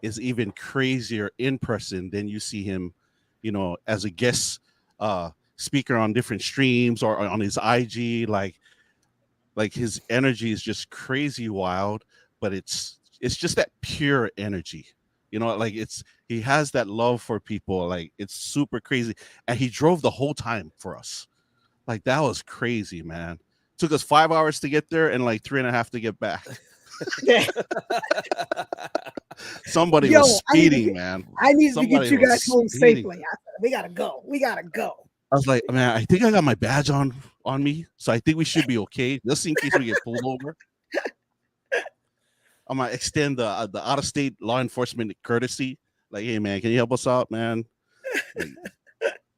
is even crazier in person than you see him, you know, as a guest speaker on different streams or on his IG. Like his energy is just crazy wild, but it's just that pure energy. You know, like he has that love for people. Like, it's super crazy. And he drove the whole time for us. Like, that was crazy, man. Took us 5 hours to get there and like 3.5 to get back. Somebody was speeding, man. I need to Somebody get you was guys home speeding. safely. We gotta go. We gotta go. I was like, man, I think I got my badge on me, so I think we should be okay, just in case we get pulled over. I'm gonna extend the out of state law enforcement courtesy. Like, hey, man, can you help us out, man? Like,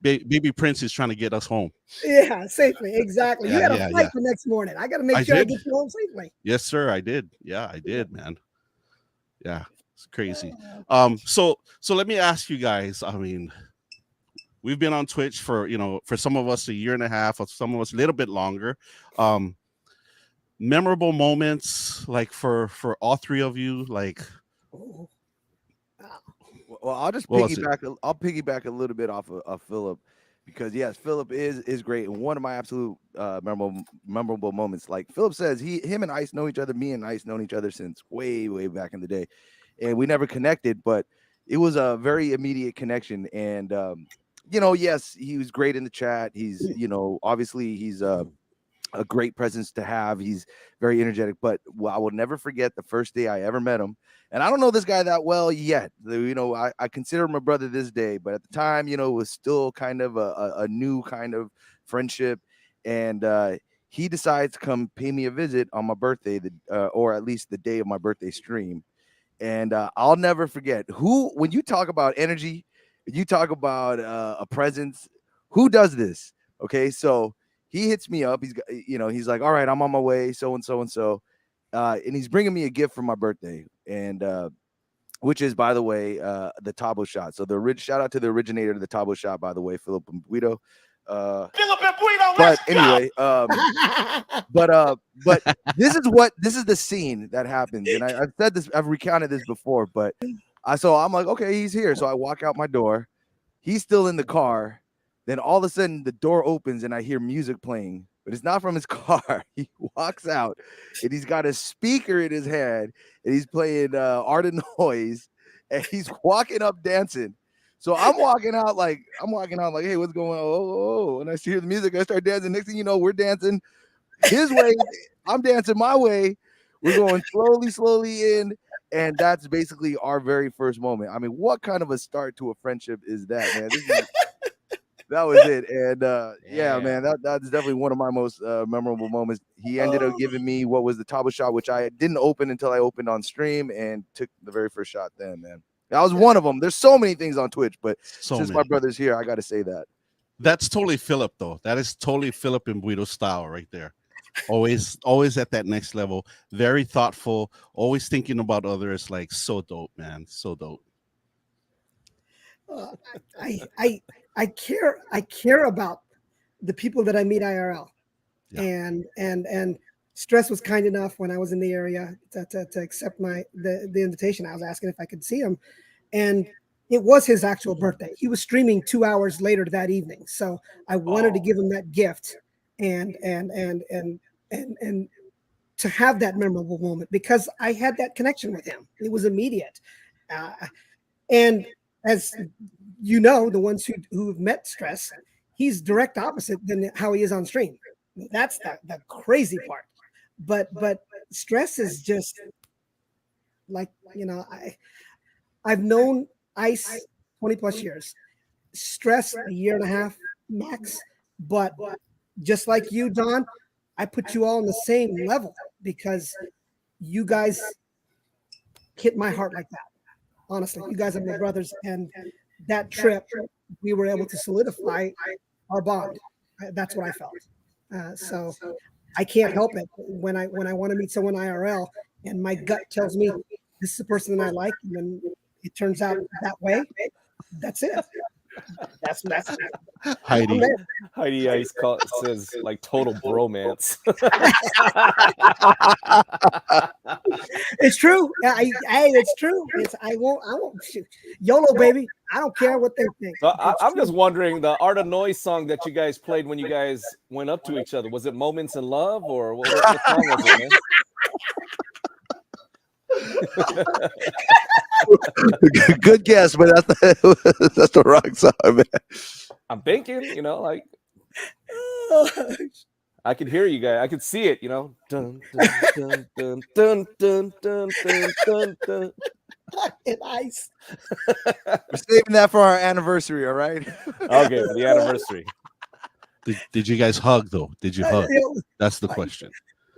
Baby Prince is trying to get us home. Yeah, safely. Exactly. You Yeah, had a yeah, flight yeah. the next morning. I gotta make I sure I did. get you home safely. Yes, sir. I did. Yeah, I did, man. Yeah, it's crazy. So let me ask you guys. I mean, we've been on Twitch for, you know, for some of us a year and a half, or some of us a little bit longer. Memorable moments, like for all three of you, like. Oh. Well, I'll just What was it? piggyback. I'll piggyback a little bit off of Phillip, because yes, Phillip is great, and one of my absolute memorable moments. Like Phillip says, him and Ice know each other. Me and Ice known each other since way back in the day, and we never connected, but it was a very immediate connection. And you know, yes, he was great in the chat. He's, you know, obviously he's a great presence to have. He's very energetic, but I will never forget the first day I ever met him. And I don't know this guy that well yet. You know, I consider him a brother this day, but at the time, you know, it was still kind of a new kind of friendship. And he decides to come pay me a visit on my birthday, or at least the day of my birthday stream. And I'll never forget when you talk about energy, you talk about a presence, who does this? Okay, so he hits me up. He's like, all right, I'm on my way, so and so and so. And he's bringing me a gift for my birthday, and which is, by the way, the Tabo shot. So shout out to the originator of the Tabo shot, by the way, Phillip Embuido. But anyway, but this is the scene that happens, and I've said this, I've recounted this before, but I'm like, okay, he's here. So I walk out my door, he's still in the car. Then all of a sudden the door opens and I hear music playing, but it's not from his car. He walks out and he's got a speaker in his hand and he's playing Art of Noise, and he's walking up dancing. So I'm walking out like, hey, what's going on? Oh, and I hear the music. I start dancing. Next thing you know, we're dancing his way. I'm dancing my way. We're going slowly in. And that's basically our very first moment. I mean, what kind of a start to a friendship is that, man? That was it. And yeah, man, that's definitely one of my most memorable moments. He ended up giving me what was the Tabo shot, which I didn't open until I opened on stream, and took the very first shot then, man. That was one of them. There's so many things on Twitch, but since my brother's here, I got to say that. That's totally Phillip, though. That is totally Phillip Embuido style right there. Always at that next level. Very thoughtful. Always thinking about others. Like, so dope, man. So dope. I care about the people that I meet IRL, Yeah. and Stress was kind enough when I was in the area to accept the invitation. I was asking if I could see him, and it was his actual birthday. He was streaming 2 hours later that evening, so I wanted to give him that gift and to have that memorable moment because I had that connection with him. It was immediate, and as you know, the ones who've met Stress, he's direct opposite than how he is on stream. That's the crazy part. But Stress is just like, I've known Ice 20 plus years, Stress a year and a half max. But just like you, Don, I put you all on the same level because you guys hit my heart like that. Honestly, you guys are my brothers, and that trip we were able to solidify our bond. That's what I felt. So I can't help it when I want to meet someone IRL and my gut tells me this is the person that I like, and then it turns out that way. That's it. That's Heidi Ice says like total bromance. It's true. It's true. I won't shoot. YOLO, baby. I don't care what they think. So I'm just wondering, the Art of Noise song that you guys played when you guys went up to each other, was it Moments in Love or what song was it, man? Good guess, but that's the wrong song, man. I'm thinking, like I could hear you guys. I could see it, Dun, dun, dun, dun, dun, dun, dun, dun, dun, dun. And Ice. We're saving that for our anniversary, all right? Okay, for the anniversary. Did you guys hug though? Did you hug? That's the question.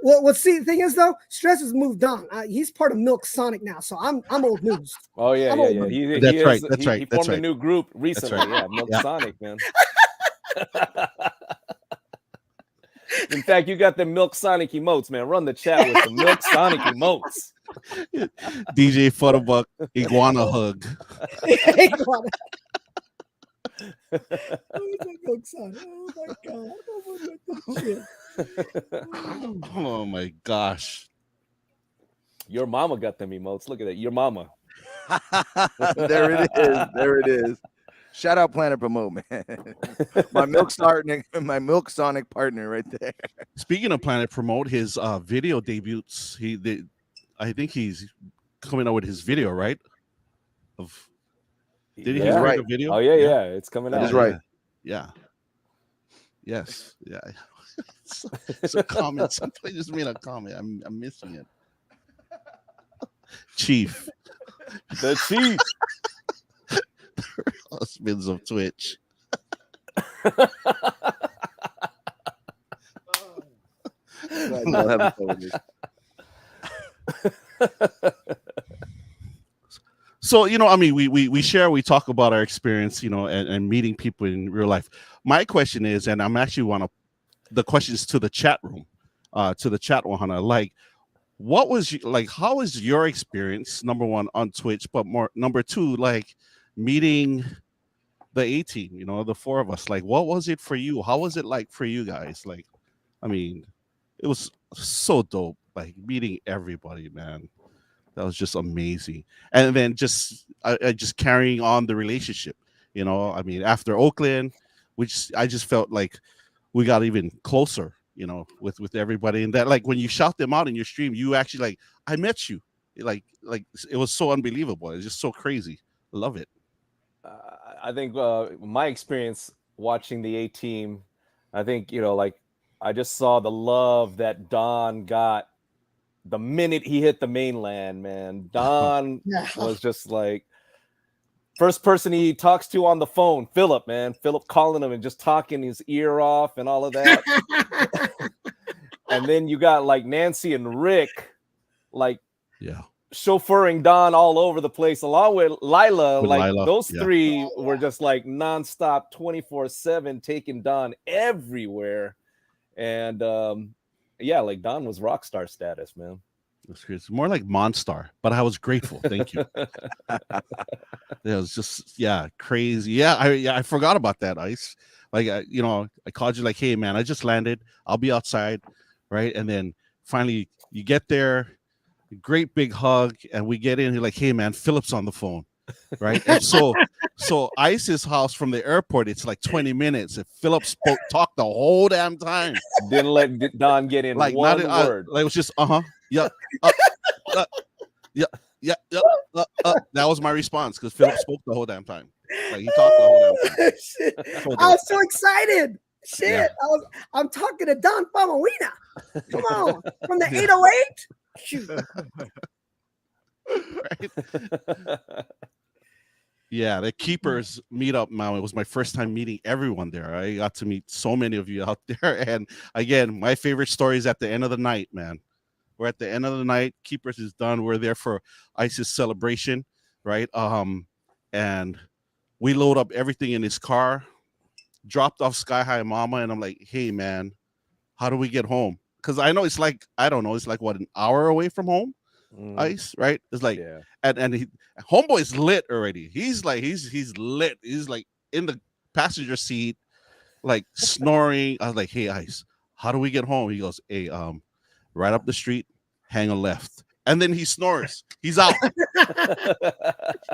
Well, see, the thing is though, Stress has moved on. He's part of Milk Sonic now, so I'm old news. Oh yeah. That's right. That's right. He formed a new group recently. Right. Yeah, Milk Sonic, man. In fact, you got the Milk Sonic emotes, man. Run the chat with the Milk Sonic emotes. DJ Futterbuck iguana hug. Iguana. Oh my god! Oh my gosh! Your mama got them emotes. Look at that. Your mama. There it is. There it is. Shout out Planet Promote, man. My Milk Sonic partner right there. Speaking of Planet Promote, his video debuts. I think he's coming out with his video, right? Did he write a video? Oh yeah. It's coming out. That's right. Yeah. Yes. Yeah. It's a comment. Somebody just made a comment. I'm missing it. Chief. The Chief. Husbands of Twitch. So, we talk about our experience, and meeting people in real life. My question is, and I'm actually the questions to the chat room, to the chat 100, like, how was your experience, number one, on Twitch, but number two, like, meeting the A Team, the four of us, like, what was it for you? How was it like for you guys? Like, it was so dope, like, meeting everybody, man. That was just amazing. And then just carrying on the relationship, after Oakland, I just felt like we got even closer, with everybody. And that, like, when you shout them out in your stream, you actually, like, I met you. Like it was so unbelievable. It's just so crazy. I love it. I think my experience watching the A Team, I think, I just saw the love that Don got the minute he hit the mainland, man. Don was just like, first person he talks to on the phone, Phillip, man. Phillip calling him and just talking his ear off and all of that. And then you got like Nancy and Rick, like, chauffeuring Don all over the place, along with Lila. Those three were just like nonstop 24/7, taking Don everywhere. And like Don was rock star status, man. It's more like Monstar, but I was grateful. Thank you. It was just crazy. I forgot about that, Ice. Like I called you like, hey man, I just landed. I'll be outside, right? And then finally you get there, great big hug, and we get in. You're like, hey man, Phillip's on the phone, right? And so Ice's house from the airport, it's like 20 minutes. If Phillip talked the whole damn time, Didn't let Don get in like one not word. like it was just yeah, yeah. That was my response because Phillip spoke the whole damn time. Like he talked the whole damn time. Shit. I was so excited. Shit. Yeah. I'm talking to Don Famawina. Come on. From the 808. Shoot. Right? Yeah, the keepers meetup, man. It was my first time meeting everyone there. I got to meet so many of you out there. And again, my favorite story is at the end of the night, man. We're at the end of the night. Keepers is done. We're there for ISIS celebration, right? And we load up everything in his car, dropped off Sky High Mama, and I'm like, hey, man, how do we get home? Because I know it's like, I don't know, it's like what, an hour away from home? Ice, right? It's like, and he, homeboy's lit already. He's like, he's lit. He's like in the passenger seat, like snoring. I was like, hey, Ice, how do we get home? He goes, hey, right up the street, hang a left. And then he snores. He's out.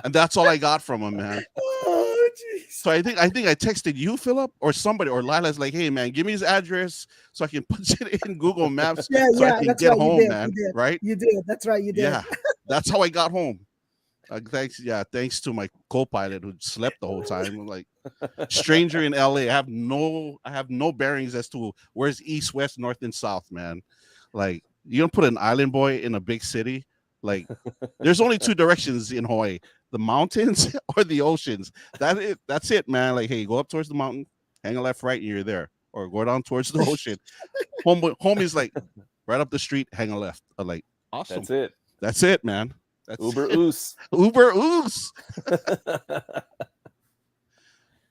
And that's all I got from him, man. Oh, geez. So I think I texted you, Phillip, or somebody, or Lila's like, hey man, give me his address so I can put it in Google Maps so I can that's get right, home, did, man. you did. Right? You did. That's right, you did. Yeah. That's how I got home. Thanks to my co-pilot who slept the whole time. Like stranger in LA. I have no bearings as to where's east, west, north, and south, man. Like you don't put an island boy in a big city. Like there's only two directions in Hawaii: the mountains or the oceans. That's it, man. Like, hey, go up towards the mountain, hang a left, right, and you're there. Or go down towards the ocean. Home is like right up the street, hang a left. I'm like, awesome. That's it, man. That's Uber Oos. Uber Oos.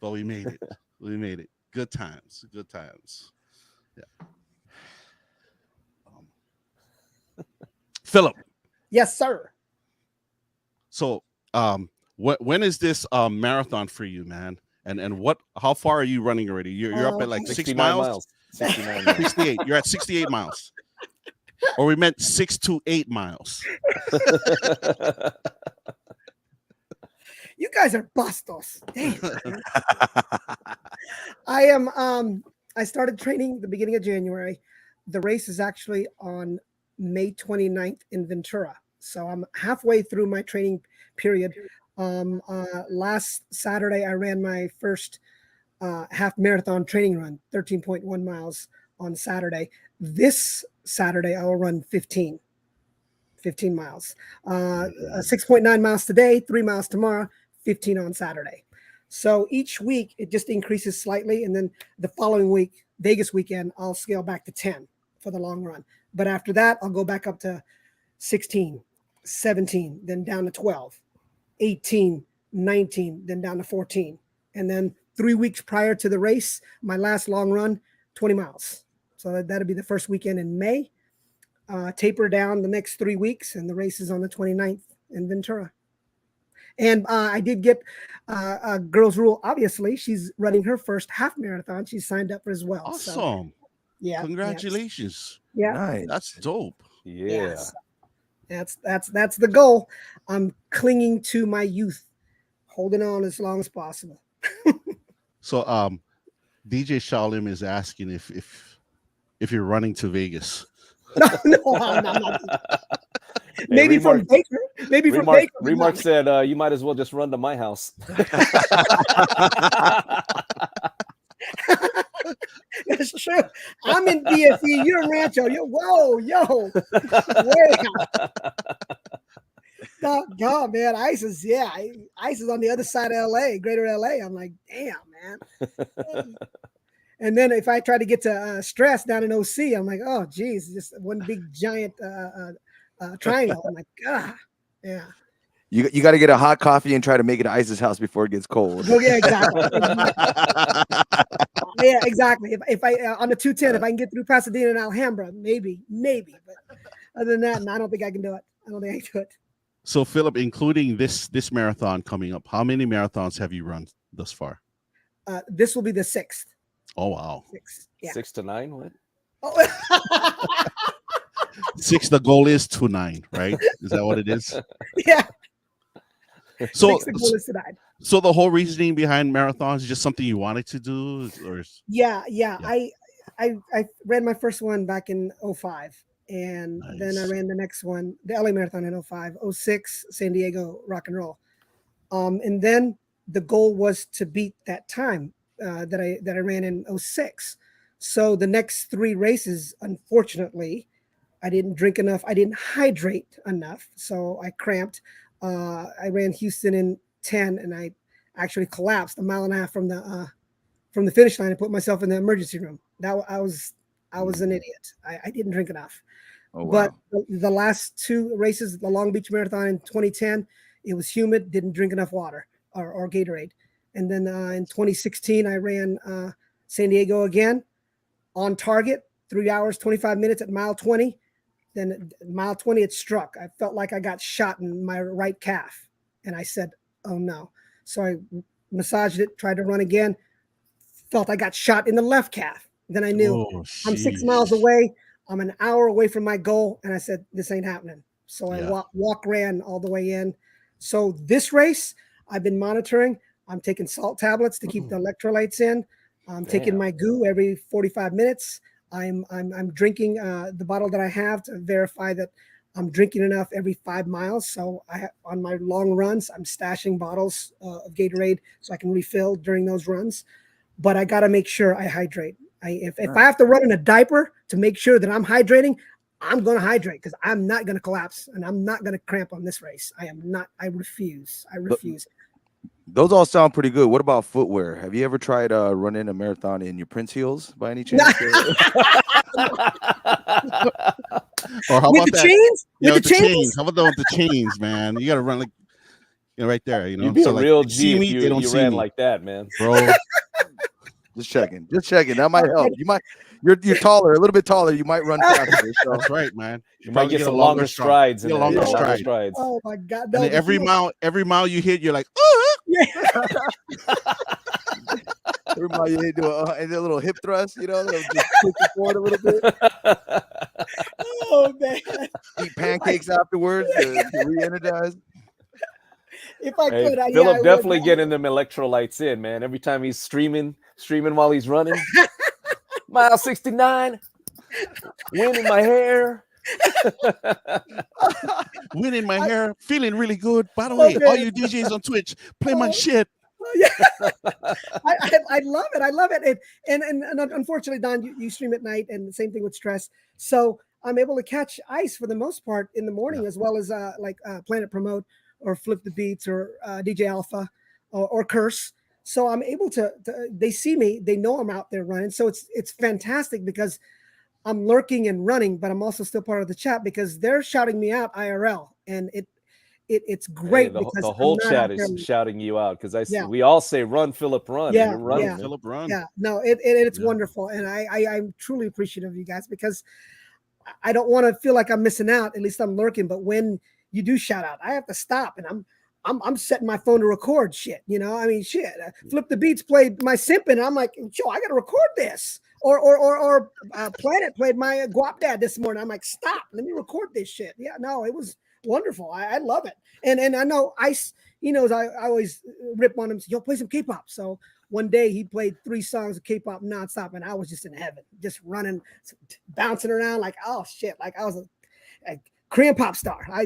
But we made it. We made it. Good times. Good times. Yeah. Phillip. Yes, sir. So, when is this marathon for you, man? And how far are you running already? You're up at like 6 miles? 69 miles. 68. You're at 68 miles. Or we meant 6 to 8 miles. You guys are bustos. Damn. I started training the beginning of January. The race is actually on May 29th in Ventura. So I'm halfway through my training period. Last Saturday, I ran my first half marathon training run, 13.1 miles on Saturday. This Saturday, I will run 15 miles. 6.9 miles today, 3 miles tomorrow, 15 on Saturday. So each week, it just increases slightly. And then the following week, Vegas weekend, I'll scale back to 10 for the long run. But after that, I'll go back up to 16, 17, then down to 12, 18, 19, then down to 14. And then 3 weeks prior to the race, my last long run, 20 miles. So that'll be the first weekend in May. Taper down the next 3 weeks, and the race is on the 29th in Ventura. And I did get Girls Rule. Obviously, she's running her first half marathon. She's signed up for as well. Awesome. So, yeah. Congratulations. Yeah. Nice. That's dope. Yeah. Yes. That's the goal. I'm clinging to my youth, holding on as long as possible. So DJ Shaolim is asking if you're running to Vegas. No, I'm not. Maybe from Baker. Maybe from Baker. Remark said you might as well just run to my house. That's true. I'm in DFE. You're in Rancho. Yo. God, man. ICE is on the other side of LA, greater LA. I'm like, damn, man. And then if I try to get to Stress down in OC, I'm like, oh, geez, just one big giant triangle. I'm like, God, yeah. You got to get a hot coffee and try to make it to Ice's house before it gets cold. Oh, yeah, exactly. Yeah, exactly. If I on the 210, if I can get through Pasadena and Alhambra, maybe. But Other than that, no, I don't think I can do it. I don't think I can do it. So, Phillip, including this marathon coming up, how many marathons have you run thus far? This will be the 6th. Oh, wow. 6. Yeah. 6 to 9. What? Oh. 6. The goal is to 9, right? Is that what it is? Yeah. So, 6, the goal is to 9. So the whole reasoning behind marathons is just something you wanted to do, or yeah. I ran my first one back in 05, and then I ran the next one, the LA Marathon in 05, 06, San Diego Rock and Roll, and then the goal was to beat that time that I ran in 06. So the next 3 races, unfortunately, I didn't drink enough. I didn't hydrate enough, so I cramped. I ran Houston in 10, and I actually collapsed a mile and a half from the finish line and put myself in the emergency room. I was an idiot. I didn't drink enough. Oh, wow. But the last 2 races, the Long Beach Marathon in 2010, it was humid, didn't drink enough water or Gatorade. And then in 2016, I ran San Diego again on target, 3 hours, 25 minutes at mile 20. Then at mile 20, it struck. I felt like I got shot in my right calf. And I said, oh no. So I massaged it, tried to run again, felt I got shot in the left calf. Then I knew I'm 6 miles away. I'm an hour away from my goal. And I said, this ain't happening. So I ran all the way in. So this race, I've been monitoring. I'm taking salt tablets to keep the electrolytes in. I'm taking my goo every 45 minutes. I'm drinking the bottle that I have to verify that I'm drinking enough every 5 miles. So on my long runs, I'm stashing bottles of Gatorade so I can refill during those runs. But I got to make sure I hydrate. If I have to run in a diaper to make sure that I'm hydrating, I'm going to hydrate because I'm not going to collapse and I'm not going to cramp on this race. I am not. I refuse. Those all sound pretty good. What about footwear? Have you ever tried running a marathon in your Prince heels by any chance? Or how with about the that? chains? Yeah, with the chains? How about that with the chains, man? You got to run like right there. You'd be so a like, real they see G me, if they don't you see ran me, like that, man. bro. Just checking. That might help. You might. You're taller, a little bit taller. You might run faster. So. That's right, man. You might get some longer strides. Get a longer stride. Oh my God! No, and every mile you hit, you're like, oh. Yeah. Every mile you hit, do a little hip thrust. Just push it forward a little bit. Oh man! Eat pancakes afterwards to re-energize. If I could, Phillip definitely getting them electrolytes in, man. Every time he's streaming while he's running. Mile 69, wind in my hair. Wind in my hair, feeling really good. By the way, all you DJs on Twitch, play my shit. Yeah. I love it. I love it. And unfortunately, Don, you stream at night, and the same thing with stress. So I'm able to catch ice for the most part in the morning, as well as Planet Promote or Flip the Beats or DJ Alpha or Curse. So I'm able to, they see me, they know I'm out there running. So it's fantastic because I'm lurking and running, but I'm also still part of the chat because they're shouting me out IRL. And it's great because the whole chat is shouting you out because we all say run, Phillip, run. Yeah, you're running, Phillip, run. Yeah, no, it's wonderful. And I'm truly appreciative of you guys because I don't want to feel like I'm missing out. At least I'm lurking. But when you do shout out, I have to stop and I'm setting my phone to record shit. Flip the Beats played my simping. And I'm like, yo, I got to record this. Or Planet played my Guap Dad this morning. I'm like, stop, let me record this shit. Yeah, no, it was wonderful. I love it. And I know Ice, he knows I always rip on him. Yo, play some K-pop. So one day he played 3 songs of K-pop nonstop, and I was just in heaven, just running, bouncing around like, oh shit, like I was a Korean pop star. I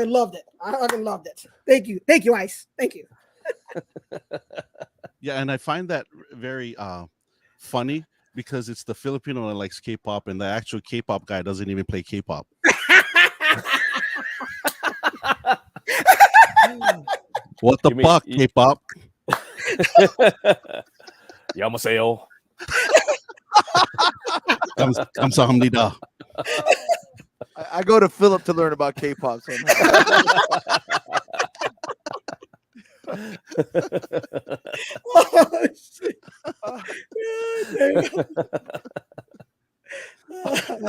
loved it. I fucking loved it. Thank you, Ice. Thank you. Yeah, and I find that very funny because it's the Filipino that likes K-pop, and the actual K-pop guy doesn't even play K-pop. What the fuck, K-pop? Yamaseo. Kamsahamnida. I go to Phillip to learn about K-pop somehow. Oh, shit. Oh,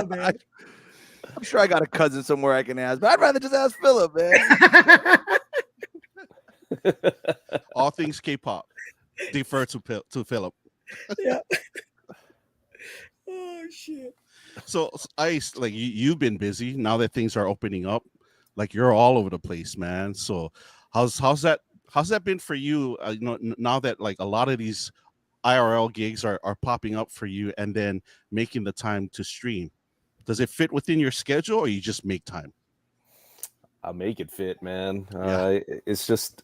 man. I'm sure I got a cousin somewhere I can ask, but I'd rather just ask Phillip, man. All things K-pop defer to Phillip. Yeah. Oh shit. So like you've been busy now that things are opening up. Like you're all over the place, man. So how's that been for you? Now that like a lot of these IRL gigs are popping up for you, and then making the time to stream. Does it fit within your schedule, or you just make time? I make it fit, man. Yeah. It's just,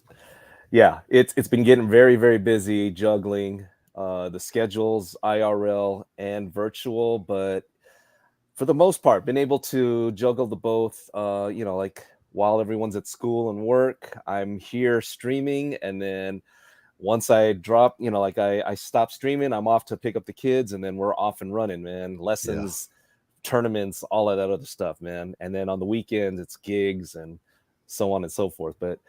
yeah, it's been getting very, very busy juggling the schedules, IRL and virtual, but for the most part, been able to juggle the both. Like while everyone's at school and work, I'm here streaming, and then once I drop, like I stop streaming, I'm off to pick up the kids, and then we're off and running, man. Lessons, tournaments, all of that other stuff, man. And then on the weekends, it's gigs and so on and so forth. But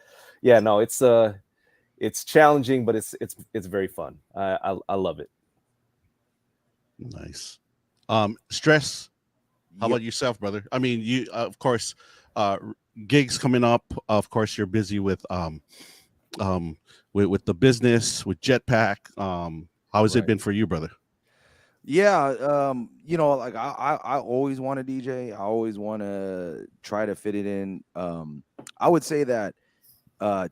yeah, no, it's challenging, but it's very fun. I love it. Nice. Stress. How about yourself, brother? I mean, you of course, gigs coming up. Of course, you're busy with with the business with Jetpack. How has it been for you, brother? Yeah, like I always want to DJ. I always want to try to fit it in. I would say that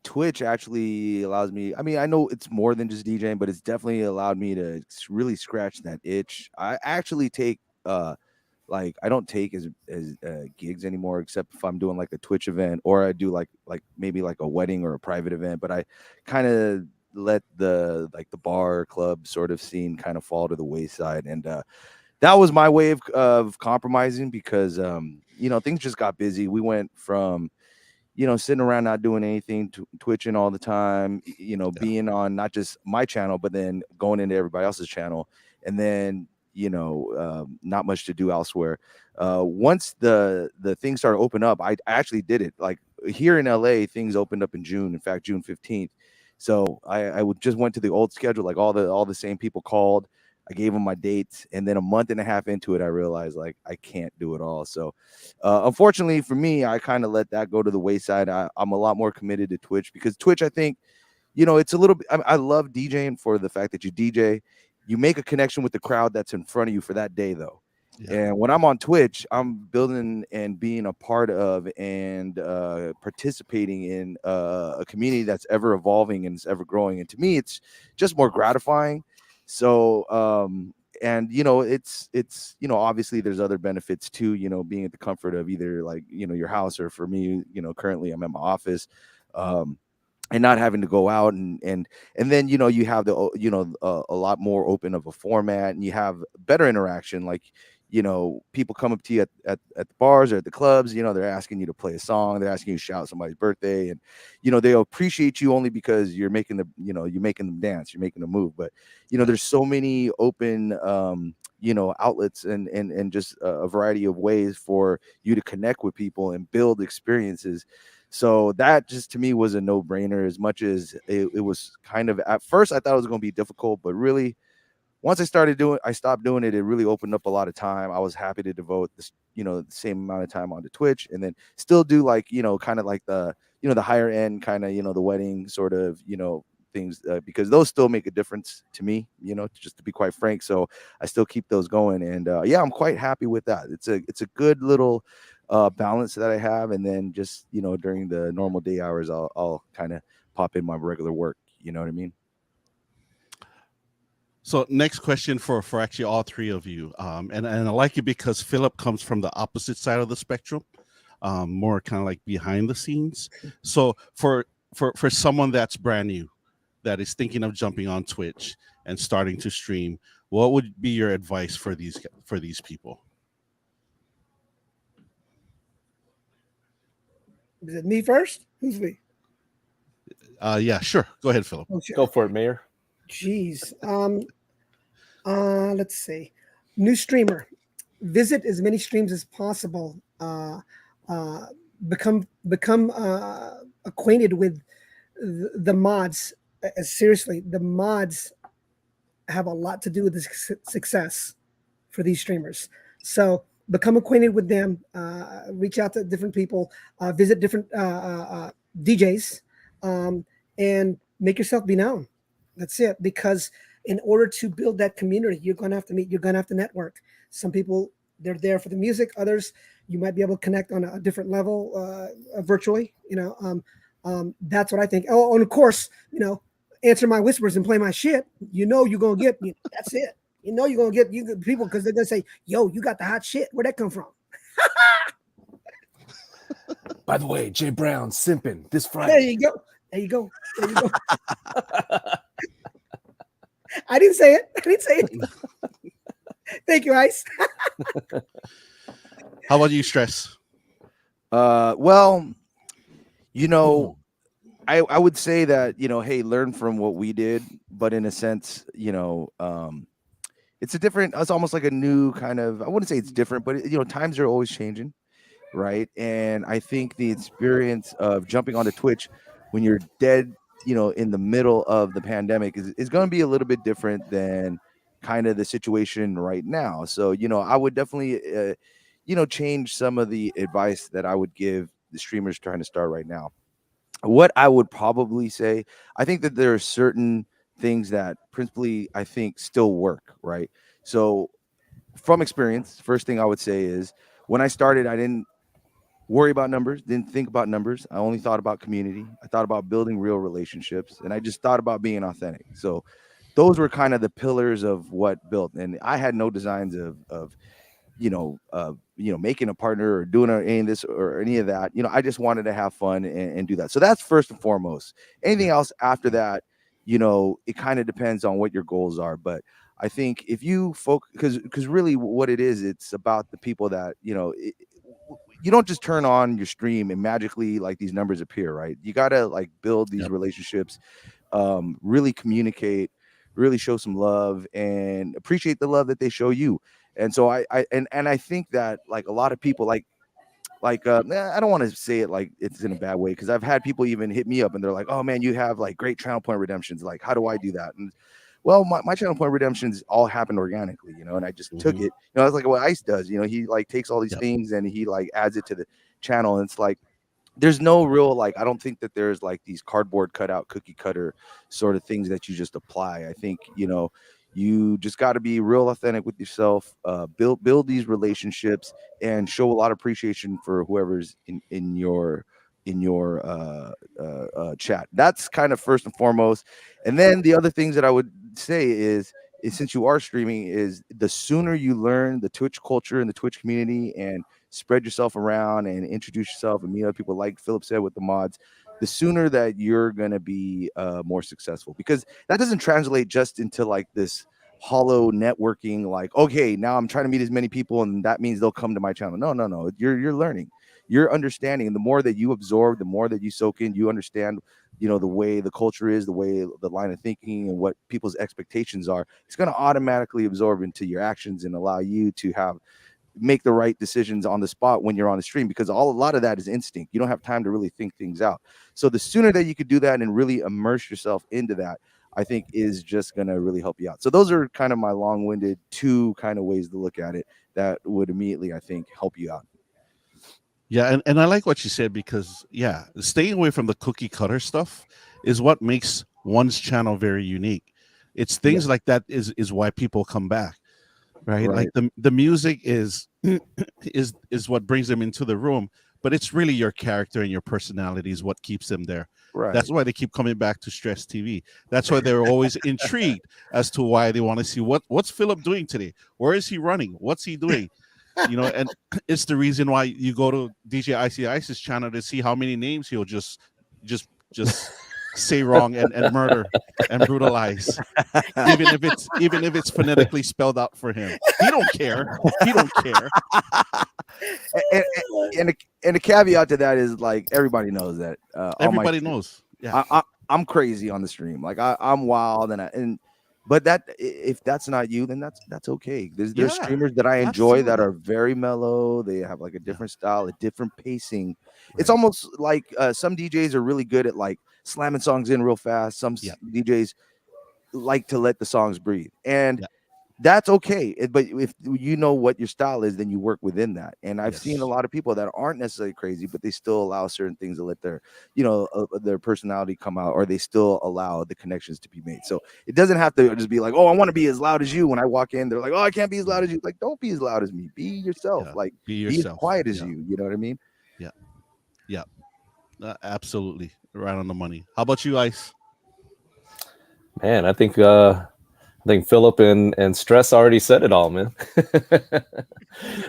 Twitch actually allows me. I mean, I know it's more than just DJing, but it's definitely allowed me to really scratch that itch. I actually take like I don't take as gigs anymore, except if I'm doing like a Twitch event, or I do like maybe like a wedding or a private event. But I kind of let the bar club sort of scene kind of fall to the wayside, and that was my way of compromising, because things just got busy. We went from sitting around not doing anything to twitching all the time, being on not just my channel, but then going into everybody else's channel, and then not much to do elsewhere. Once the things started to open up, I actually did it. Like here in LA, things opened up in June. In fact, June 15th. So I would just went to the old schedule. Like all the same people called. I gave them my dates, and then a month and a half into it, I realized like I can't do it all. So unfortunately for me, I kind of let that go to the wayside. I'm a lot more committed to Twitch, because Twitch, I think, it's a little bit. I love DJing for the fact that you DJ, you make a connection with the crowd that's in front of you for that day, though. Yeah. And when I'm on Twitch, I'm building and being a part of and participating in a community that's ever evolving and it's ever growing. And to me, it's just more gratifying. So, and it's obviously there's other benefits too, being at the comfort of either like, your house, or for me, currently I'm at my office, and not having to go out, and then you have the a lot more open of a format, and you have better interaction. Like people come up to you at the bars or at the clubs, they're asking you to play a song, they're asking you to shout somebody's birthday, and they appreciate you only because you're making you're making them dance, you're making them move. But there's so many open outlets and just a variety of ways for you to connect with people and build experiences. So that just to me was a no-brainer, as much as it was kind of, at first I thought it was going to be difficult, but really once I stopped doing it, it really opened up a lot of time. I was happy to devote this, the same amount of time onto Twitch, and then still do like, kind of like the, the higher end kind of, the wedding sort of, things, because those still make a difference to me, just to be quite frank. So I still keep those going, and yeah, I'm quite happy with that. It's a good little balance that I have, and then just during the normal day hours, I'll kind of pop in my regular work. You know what I mean? So next question for actually all three of you, and I like it because Phillip comes from the opposite side of the spectrum, more kind of like behind the scenes. So for someone that's brand new, that is thinking of jumping on Twitch and starting to stream, what would be your advice for these people? Is it me first? Who's me? Yeah, sure. Go ahead, Phillip. Oh, sure. Go for it, Mayor. Jeez. Let's see. New streamer. Visit as many streams as possible. Become acquainted with the mods. Seriously, the mods have a lot to do with the success for these streamers. So become acquainted with them, reach out to different people, visit different DJs, and make yourself be known. That's it. Because in order to build that community, you're going to have to meet, you're going to have to network. Some people, they're there for the music. Others, you might be able to connect on a different level virtually. That's what I think. Oh, and of course, answer my whispers and play my shit. You're going to get, that's it. You're going to get people because they're going to say, yo, you got the hot shit. Where'd that come from? By the way, Jay Brown simping this Friday. There you go. There you go. There you go. I didn't say it. Thank you, Ice. How about you, Stress? Well, I would say that, hey, learn from what we did, but in a sense, it's almost like a new kind of, I wouldn't say it's different, but times are always changing, right? And I think the experience of jumping onto Twitch when you're dead, in the middle of the pandemic is going to be a little bit different than kind of the situation right now. So, I would definitely, change some of the advice that I would give the streamers trying to start right now. What I would probably say, I think that there are certain things that principally I think still work, right? So from experience, first thing I would say is when I started, I didn't worry about numbers, didn't think about numbers. I only thought about community. I thought about building real relationships, and I just thought about being authentic. So those were kind of the pillars of what built. And I had no designs of making a partner or doing any of this or any of that. I just wanted to have fun and do that. So that's first and foremost. Anything else after that, it kind of depends on what your goals are. But I think if you focus, because really what it is, it's about the people that, you don't just turn on your stream and magically like these numbers appear, right? You got to like build these relationships, really communicate, really show some love and appreciate the love that they show you. And so I think that like a lot of people I don't want to say it like it's in a bad way, because I've had people even hit me up and they're like, oh man, you have like great channel point redemptions. Like, how do I do that? And well, my channel point redemptions all happened organically, and I just took it. That's like what Ice does. He like takes all these things and he like adds it to the channel. And it's like, there's no real, I don't think that there's like these cardboard cutout, cookie cutter sort of things that you just apply. I think, you just got to be real authentic with yourself, build these relationships and show a lot of appreciation for whoever's in your chat. That's kind of first and foremost. And then the other things that I would say is since you are streaming, is the sooner you learn the Twitch culture and the Twitch community and spread yourself around and introduce yourself and meet other people, like Phillip said with the mods, the sooner that you're going to be more successful, because that doesn't translate just into like this hollow networking, like, okay, now I'm trying to meet as many people and that means they'll come to my channel. No. You're learning, you're understanding. And the more that you absorb, the more that you soak in, you understand, the way the culture is, the way the line of thinking and what people's expectations are. It's going to automatically absorb into your actions and allow you to make the right decisions on the spot when you're on the stream, because a lot of that is instinct. You don't have time to really think things out. So the sooner that you could do that and really immerse yourself into that, I think is just going to really help you out. So those are kind of my long-winded two kind of ways to look at it that would immediately, I think, help you out. Yeah, and I like what you said, because staying away from the cookie cutter stuff is what makes one's channel very unique. It's things like that is why people come back. Right? Like the music is what brings them into the room, but it's really your character and your personality is what keeps them there. Right. That's why they keep coming back to Stress TV. That's why they're always intrigued as to why they want to see what's Phillip doing today? Where is he running? What's he doing? And it's the reason why you go to DJ Ice's channel to see how many names he'll just say wrong and murder and brutalize, even if it's phonetically spelled out for him. He don't care. And a caveat to that is, like, everybody knows that. Everybody knows. Yeah, I'm crazy on the stream. Like I'm wild, but that, if that's not you, then that's okay. There's streamers that I enjoy that are very mellow. They have like a different style, a different pacing. Right. It's almost like some DJs are really good at like slamming songs in real fast. Some DJs like to let the songs breathe. And that's okay. But if you know what your style is, then you work within that. And I've seen a lot of people that aren't necessarily crazy, but they still allow certain things to let their, their personality come out, or they still allow the connections to be made. So it doesn't have to just be like, oh, I want to be as loud as you. When I walk in, they're like, oh, I can't be as loud as you. Like, don't be as loud as me. Be yourself. Like, be be as yourself. quiet as you. You know what I mean? Yeah. Yeah. Absolutely. Right on the money. How about you, Ice? Man, I think Phillip and Stress already said it all, man.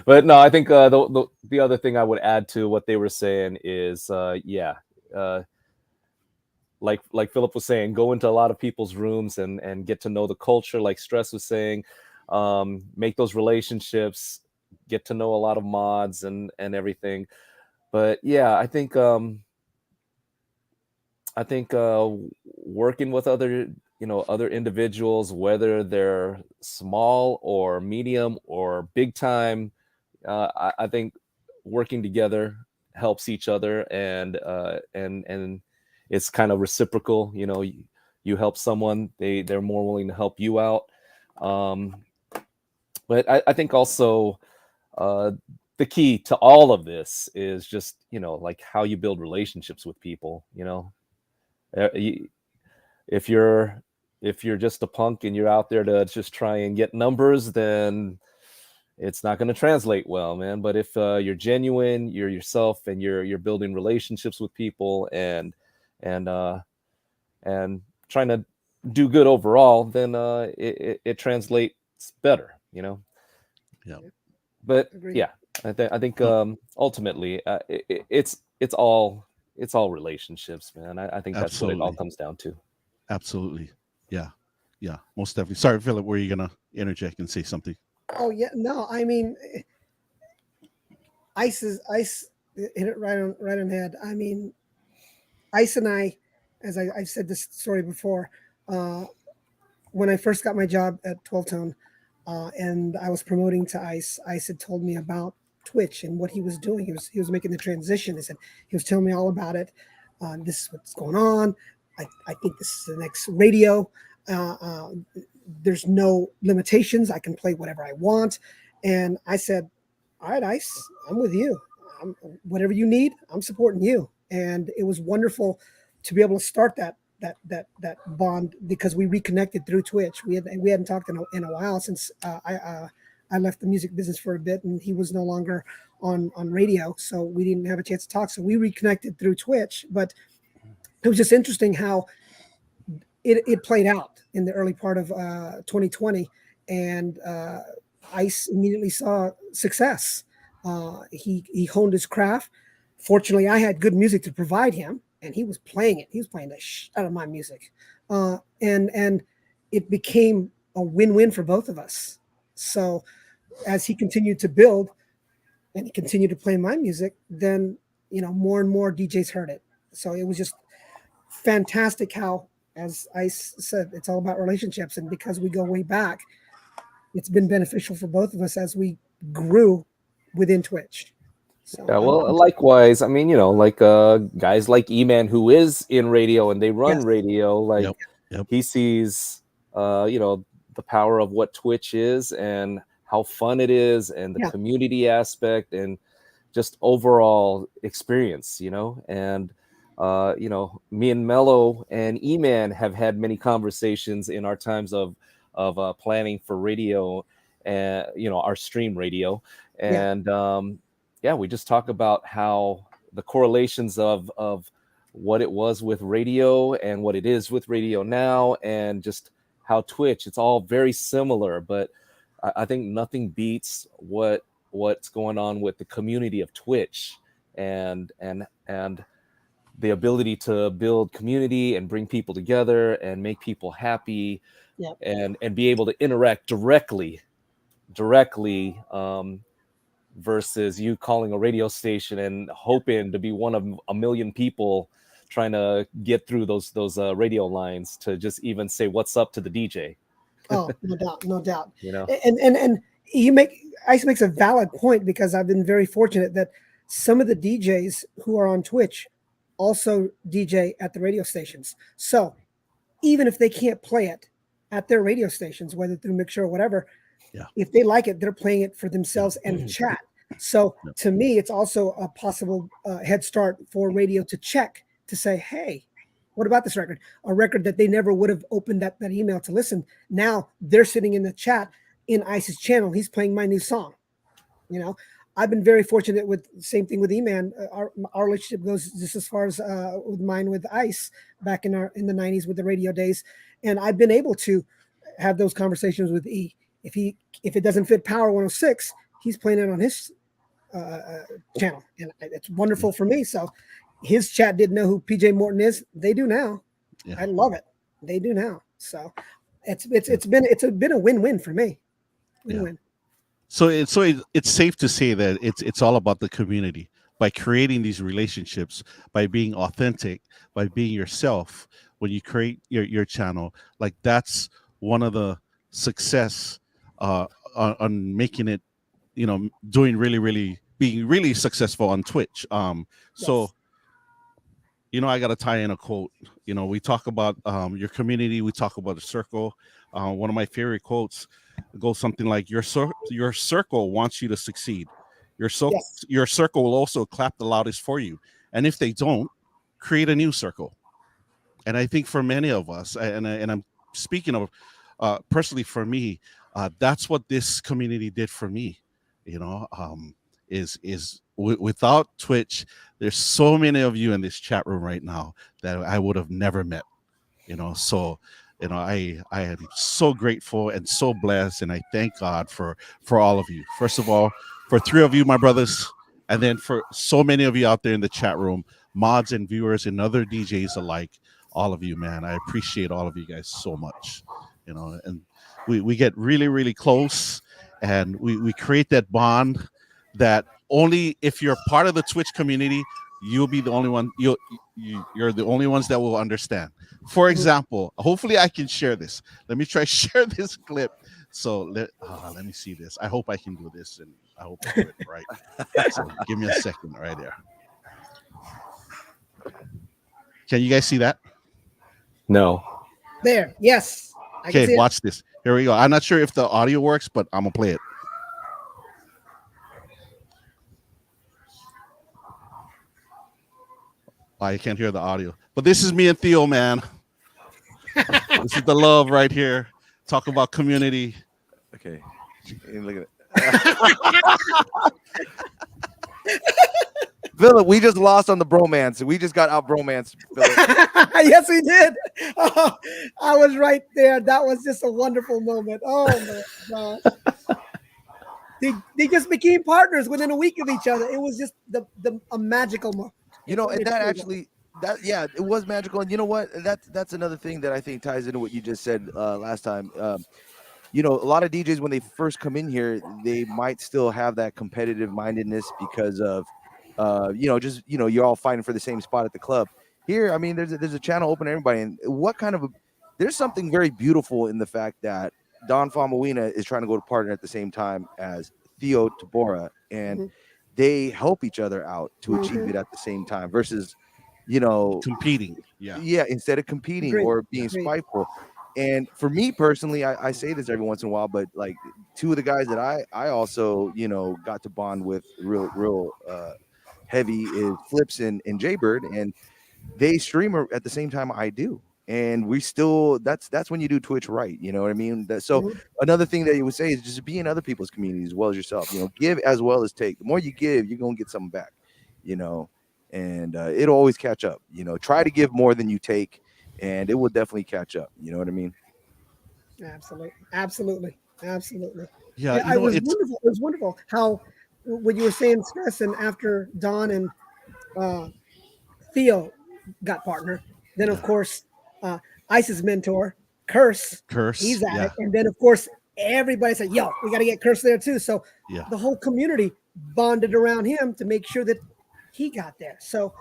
But no, I think the other thing I would add to what they were saying is, like Phillip was saying, go into a lot of people's rooms and get to know the culture. Like Stress was saying, make those relationships, get to know a lot of mods and everything. But yeah, I think working with other individuals, whether they're small or medium or big time, I think working together helps each other, and it's kind of reciprocal. You help someone, they're more willing to help you out. But I think also the key to all of this is just like how you build relationships with people. If you're just a punk and you're out there to just try and get numbers, then it's not going to translate well, man. But if you're genuine, you're yourself, and you're building relationships with people and trying to do good overall, then it translates better, Yeah. But Agreed. yeah, I think ultimately it's all relationships, man. I think that's what it all Absolutely. comes down to. Absolutely. Yeah. Yeah. Most definitely. Sorry, Phillip, were you gonna interject and say something? Oh yeah, no, I mean, Ice hit it right on the head. I mean, Ice and I, as I've said this story before, when I first got my job at 12 Tone, and I was promoting to Ice had told me about Twitch and what he was doing. He was making the transition. He was telling me all about it. This is what's going on. I think this is the next radio. There's no limitations. I can play whatever I want. And I said, all right, Ice, I'm with you. Whatever you need, I'm supporting you. And it was wonderful to be able to start that bond, because we reconnected through Twitch. We hadn't talked in a while since I left the music business for a bit, and he was no longer on radio, so we didn't have a chance to talk. So we reconnected through Twitch, but it was just interesting how it played out in the early part of 2020, and Ice immediately saw success. He honed his craft. Fortunately, I had good music to provide him, and he was playing it. He was playing the shit out of my music, and it became a win-win for both of us. So as he continued to build and he continued to play my music, then more and more DJs heard it. So it was just fantastic how, as Ice said, it's all about relationships, and because we go way back, it's been beneficial for both of us as we grew within Twitch. So, yeah, well, likewise. I mean, like guys like E-Man, who is in radio and they run radio, like Yep. he sees, the power of what Twitch is and how fun it is, and the community aspect, and just overall experience, and me and Mello and E-Man have had many conversations in our times of planning for radio, and our stream radio, and we just talk about how the correlations of what it was with radio and what it is with radio now, and just how Twitch, it's all very similar, but I think nothing beats what's going on with the community of Twitch, and the ability to build community and bring people together and make people happy, and be able to interact directly, versus you calling a radio station and hoping to be one of a million people trying to get through those radio lines to just even say what's up to the DJ. Oh, no doubt. And Ice makes a valid point, because I've been very fortunate that some of the DJs who are on Twitch also DJ at the radio stations. So even if they can't play it, at their radio stations, whether through Mixer or whatever. Yeah. If they like it, they're playing it for themselves and the chat. So to me, it's also a possible head start for radio to check to say, hey, what about this record? A record that they never would have opened that email to listen. Now they're sitting in the chat in Ice's channel. He's playing my new song. You know, I've been very fortunate with same thing with E-Man. Our relationship goes just as far as with mine with Ice back in the 90s with the radio days. And I've been able to have those conversations with E. If it doesn't fit Power 106, he's playing it on his channel, and it's wonderful for me. So his chat didn't know who PJ Morton is. They do now. Yeah. I love it. They do now. So it's been a win-win for me. Win-win. Yeah. So it's safe to say that it's all about the community. By creating these relationships, by being authentic, by being yourself, when you create your channel, like that's one of the success on making it, you know, doing being really successful on Twitch. So Yes. you know, I got to tie in a quote. You know, we talk about your community, we talk about a circle. One of my favorite quotes goes something like, your circle wants you to succeed. Your circle will also clap the loudest for you. And if they don't, create a new circle. And I think for many of us, and I'm speaking of personally for me, that's what this community did for me. You know, without Twitch, there's so many of you in this chat room right now that I would have never met. You know, so you know, I am so grateful and so blessed, and I thank God for all of you. First of all, for 3 of you, my brothers, and then for so many of you out there in the chat room, mods and viewers and other DJs alike, all of you, man. I appreciate all of you guys so much. You know, and we get really, really close, and we create that bond that only if you're part of the Twitch community, you'll be the only one. You're the only ones that will understand. For example, hopefully I can share this. Let me try share this clip. So let me see this. I hope I can do this, and I hope I do it right. So give me a second right there. Can you guys see that? No. There. Yes. Okay, watch this. Here we go. I'm not sure if the audio works, but I'm gonna play it. I can't hear the audio, but this is me and Theo, man. This is the love right here. Talk about community. Okay, look at it. Phillip, we just lost on the bromance. We just got out bromance. Yes, we did. Oh, I was right there. That was just a wonderful moment. Oh my gosh. They just became partners within a week of each other. It was just a magical moment. You know, and that actually, it was magical. And you know what? That's another thing that I think ties into what you just said last time. You know, a lot of DJs, when they first come in here, they might still have that competitive mindedness because of, you're all fighting for the same spot at the club. Here, I mean, there's a channel open to everybody. And there's something very beautiful in the fact that Don Famawina is trying to go to partner at the same time as Theo Tabora, and they help each other out to achieve it at the same time versus, competing. Yeah. Instead of competing or being spiteful. And for me personally, I say this every once in a while, but like 2 of the guys that I also, got to bond with real heavy is Flips and Jaybird, and they stream at the same time I do. And we still, that's when you do Twitch right. You know what I mean? So another thing that you would say is just be in other people's communities as well as yourself. Give as well as take. The more you give, you're going to get something back, and it'll always catch up. Try to give more than you take, and it will definitely catch up. You know what I mean? Absolutely. Yeah, it was wonderful. It was wonderful how when you were saying stress, and after Don and Theo got partner, then of course Ice's mentor, Curse, he's at it, and then of course everybody said, "Yo, we got to get Curse there too." So the whole community bonded around him to make sure that he got there. So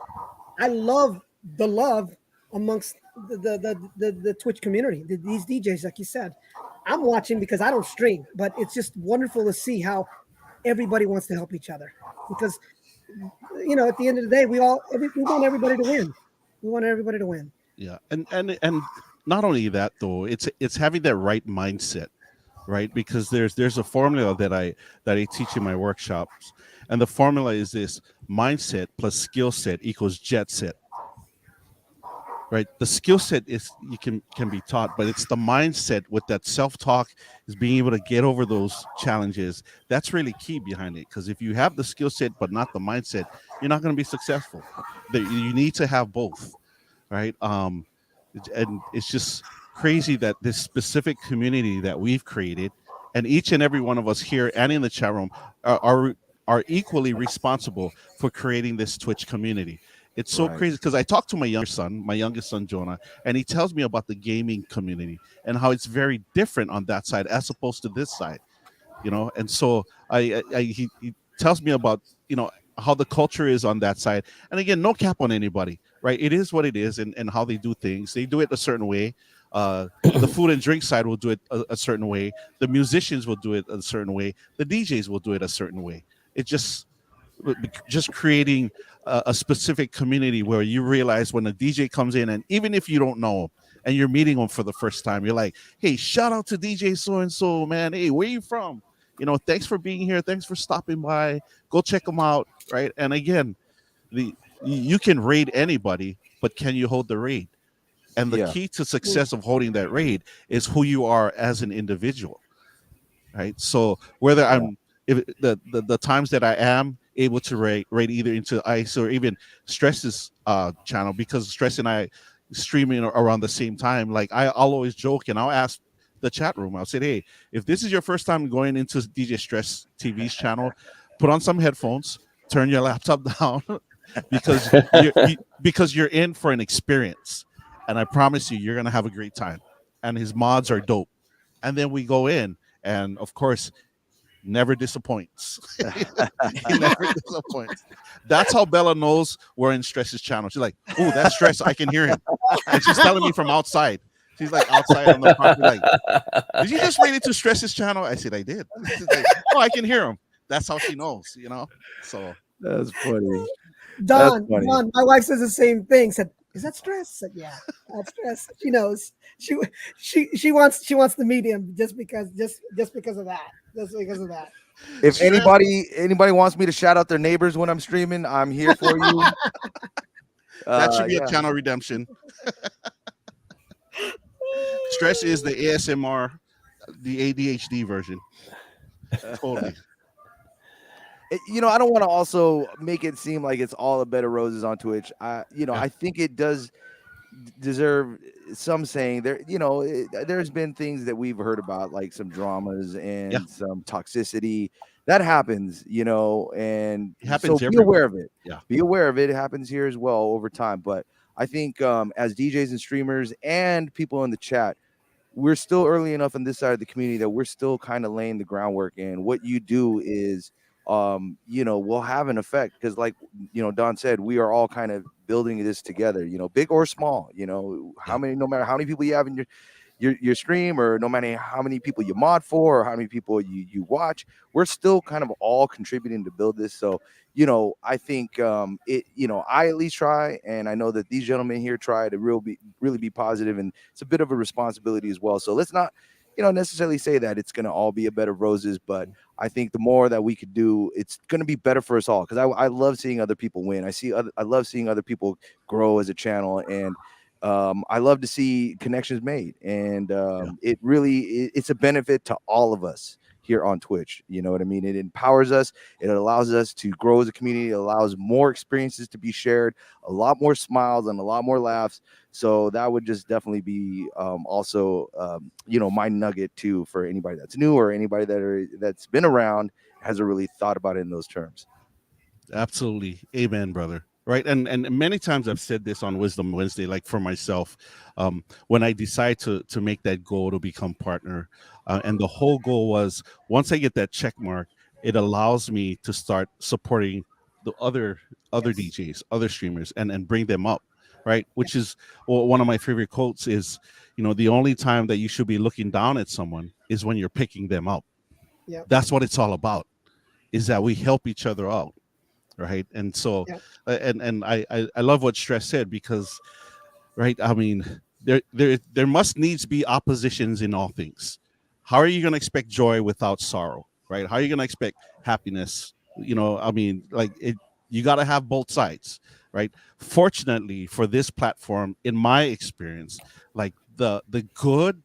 I love the love amongst the Twitch community, these DJs, like you said. I'm watching because I don't stream, but it's just wonderful to see how everybody wants to help each other, because at the end of the day, we want everybody to win. We want everybody to win. Yeah, and not only that though, it's having that right mindset, right? Because there's a formula that I teach in my workshops, and the formula is this: mindset plus skill set equals jet set. Right, the skill set is you can be taught, but it's the mindset with that self-talk, is being able to get over those challenges. That's really key behind it, because if you have the skill set but not the mindset, you're not going to be successful. You need to have both, right? And it's just crazy that this specific community that we've created, and each and every one of us here and in the chat room are equally responsible for creating this Twitch community. It's so Right. crazy because I talked to my youngest son Jonah, and he tells me about the gaming community and how it's very different on that side as opposed to this side, and so he tells me about how the culture is on that side. And again, no cap on anybody, right? It is what it is, and how they do things. They do it a certain way. The food and drink side will do it a certain way. The musicians will do it a certain way. The DJs will do it a certain way. It just creating a specific community where you realize when a DJ comes in, and even if you don't know him and you're meeting him for the first time, you're like, hey, shout out to DJ so and so, man. Hey, where you from? Thanks for being here. Thanks for stopping by. Go check them out, right? And again, you can raid anybody, but can you hold the raid? And the key to success of holding that raid is who you are as an individual, right? So whether if the times that I am able to raid either into Ice or even Stress's channel, because Stress and I streaming around the same time, like I'll always joke and I'll ask the chat room, I'll say, hey, if this is your first time going into DJ Stress TV's channel, put on some headphones, turn your laptop down, because you're in for an experience, and I promise you're gonna have a great time. And his mods are dope. And then we go in, and of course, never disappoints. He never disappoints. That's how Bella knows we're in Stress's channel. She's like, oh, that's Stress. I can hear him. And she's telling me from outside. She's like outside on the property, like, did you just raid into Stress's channel? I said, I did. She's like, oh, I can hear him. That's how she knows, So that's funny. Don, my wife says the same thing. Said, is that Stress? Said, yeah, that's Stress. She knows. She wants the medium just because of that. Just because of that. If anybody wants me to shout out their neighbors when I'm streaming, I'm here for you. That should be a channel redemption. Stress is the ASMR, the ADHD version. Totally. I don't want to also make it seem like it's all a bed of roses on Twitch. I think it does deserve some saying. There's been things that we've heard about, like some dramas and some toxicity that happens, and it happens. So be aware of it. Yeah, be aware of it. It happens here as well over time. But I think as DJs and streamers and people in the chat, we're still early enough on this side of the community that we're still kind of laying the groundwork. And what you do is will have an effect, because like Don said, we are all kind of building this together, big or small, no matter how many people you have in your stream, or no matter how many people you mod for, or how many people you watch, we're still kind of all contributing to build this. So I think I at least try, and I know that these gentlemen here try to really be positive, and it's a bit of a responsibility as well. So let's not necessarily say that it's going to all be a bed of roses, but I think the more that we could do, it's going to be better for us all. Because I love seeing other people win. I love seeing other people grow as a channel, and I love to see connections made. And it's a benefit to all of us here on Twitch. You know what I mean? It empowers us. It allows us to grow as a community. It allows more experiences to be shared, a lot more smiles and a lot more laughs. So that would just definitely be also my nugget too, for anybody that's new or anybody that's been around, hasn't really thought about it in those terms. Absolutely. Amen, brother. Right. And many times I've said this on Wisdom Wednesday, like for myself, when I decide to make that goal to become partner, and the whole goal was, once I get that check mark, it allows me to start supporting the other DJs, other streamers, and bring them up. Right. Which is one of my favorite quotes is, the only time that you should be looking down at someone is when you're picking them up. Yeah. That's what it's all about, is that we help each other out. Right. And so, and I love what Stress said, because, right, I mean, there must needs be oppositions in all things. How are you going to expect joy without sorrow, right? How are you going to expect happiness? I mean, like you got to have both sides, right? Fortunately for this platform, in my experience, like the good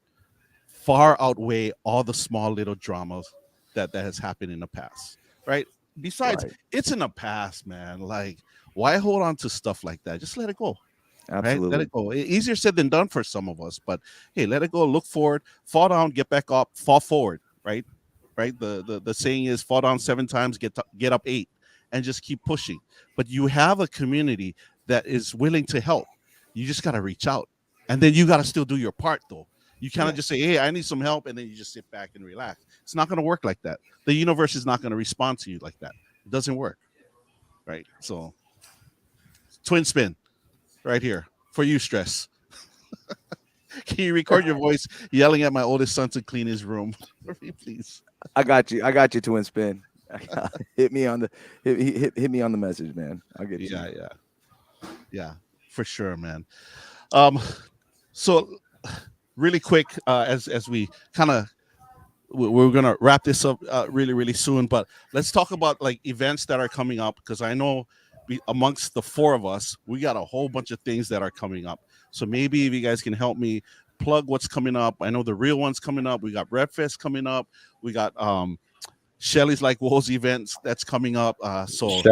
far outweigh all the small little dramas that has happened in the past, right? Besides, Right. it's in the past, man. Like, why hold on to stuff like that? Just let it go, right? Let Absolutely. it go. Easier said than done for some of us, but hey, let it go. Look forward, fall down, get back up, fall forward, right? Right. The saying is fall down 7 times, get up 8, and just keep pushing. But you have a community that is willing to help. You just got to reach out, and then you got to still do your part, though. You cannot just say, "Hey, I need some help," and then you just sit back and relax. It's not going to work like that. The universe is not going to respond to you like that. It doesn't work, right? So, twin spin right here for you, Stress. Can you record your voice yelling at my oldest son to clean his room for me, please? I got you, Twin Spin. hit me on the hit me on the message, man. I'll get you. Yeah, for sure, man. So really quick, as we kind of we're gonna wrap this up really soon, but let's talk about like events that are coming up, because I know amongst the 4 of us, we got a whole bunch of things that are coming up. So maybe if you guys can help me plug what's coming up. I know the real one's coming up. We got Red Fest coming up. We got Shelly's Like Wolves events that's coming up. So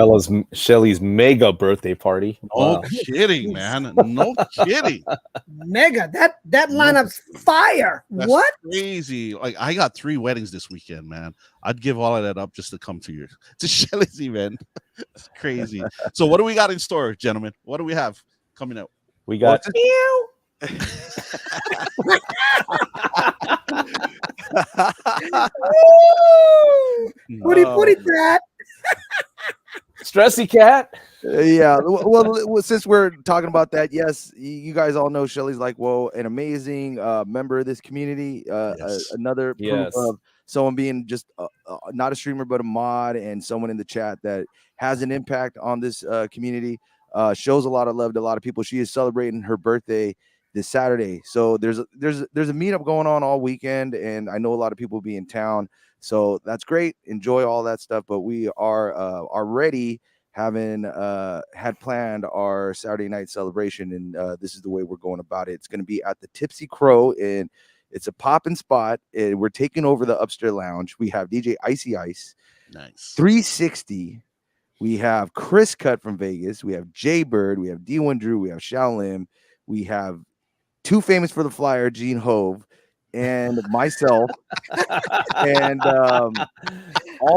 Shelly's mega birthday party. No kidding, man. No kidding. Mega. That lineup's fire. That's What? crazy. Like, I got 3 weddings this weekend, man. I'd give all of that up just to come to Shelly's event. It's crazy. So what do we got in store, gentlemen? What do we have coming up? We got Woody Cat. Stressy Cat. Yeah. Well, since we're talking about that, yes, you guys all know Shelly's Like, whoa, an amazing member of this community. Another proof of someone being just not a streamer, but a mod, and someone in the chat that has an impact on this community. Shows a lot of love to a lot of people. She is celebrating her birthday this Saturday. So there's a meetup going on all weekend, and I know a lot of people will be in town. So that's great. Enjoy all that stuff. But we are already having had planned our Saturday night celebration, and this is the way we're going about it. It's going to be at the Tipsy Crow, and it's a poppin' spot. We're taking over the upstairs lounge. We have DJ Icy Ice, nice 360. We have Chris Cut from Vegas. We have Jay Bird. We have D1 Drew. We have Shao Lim. We have Too Famous for the Flyer, Gene Hove, and myself. And all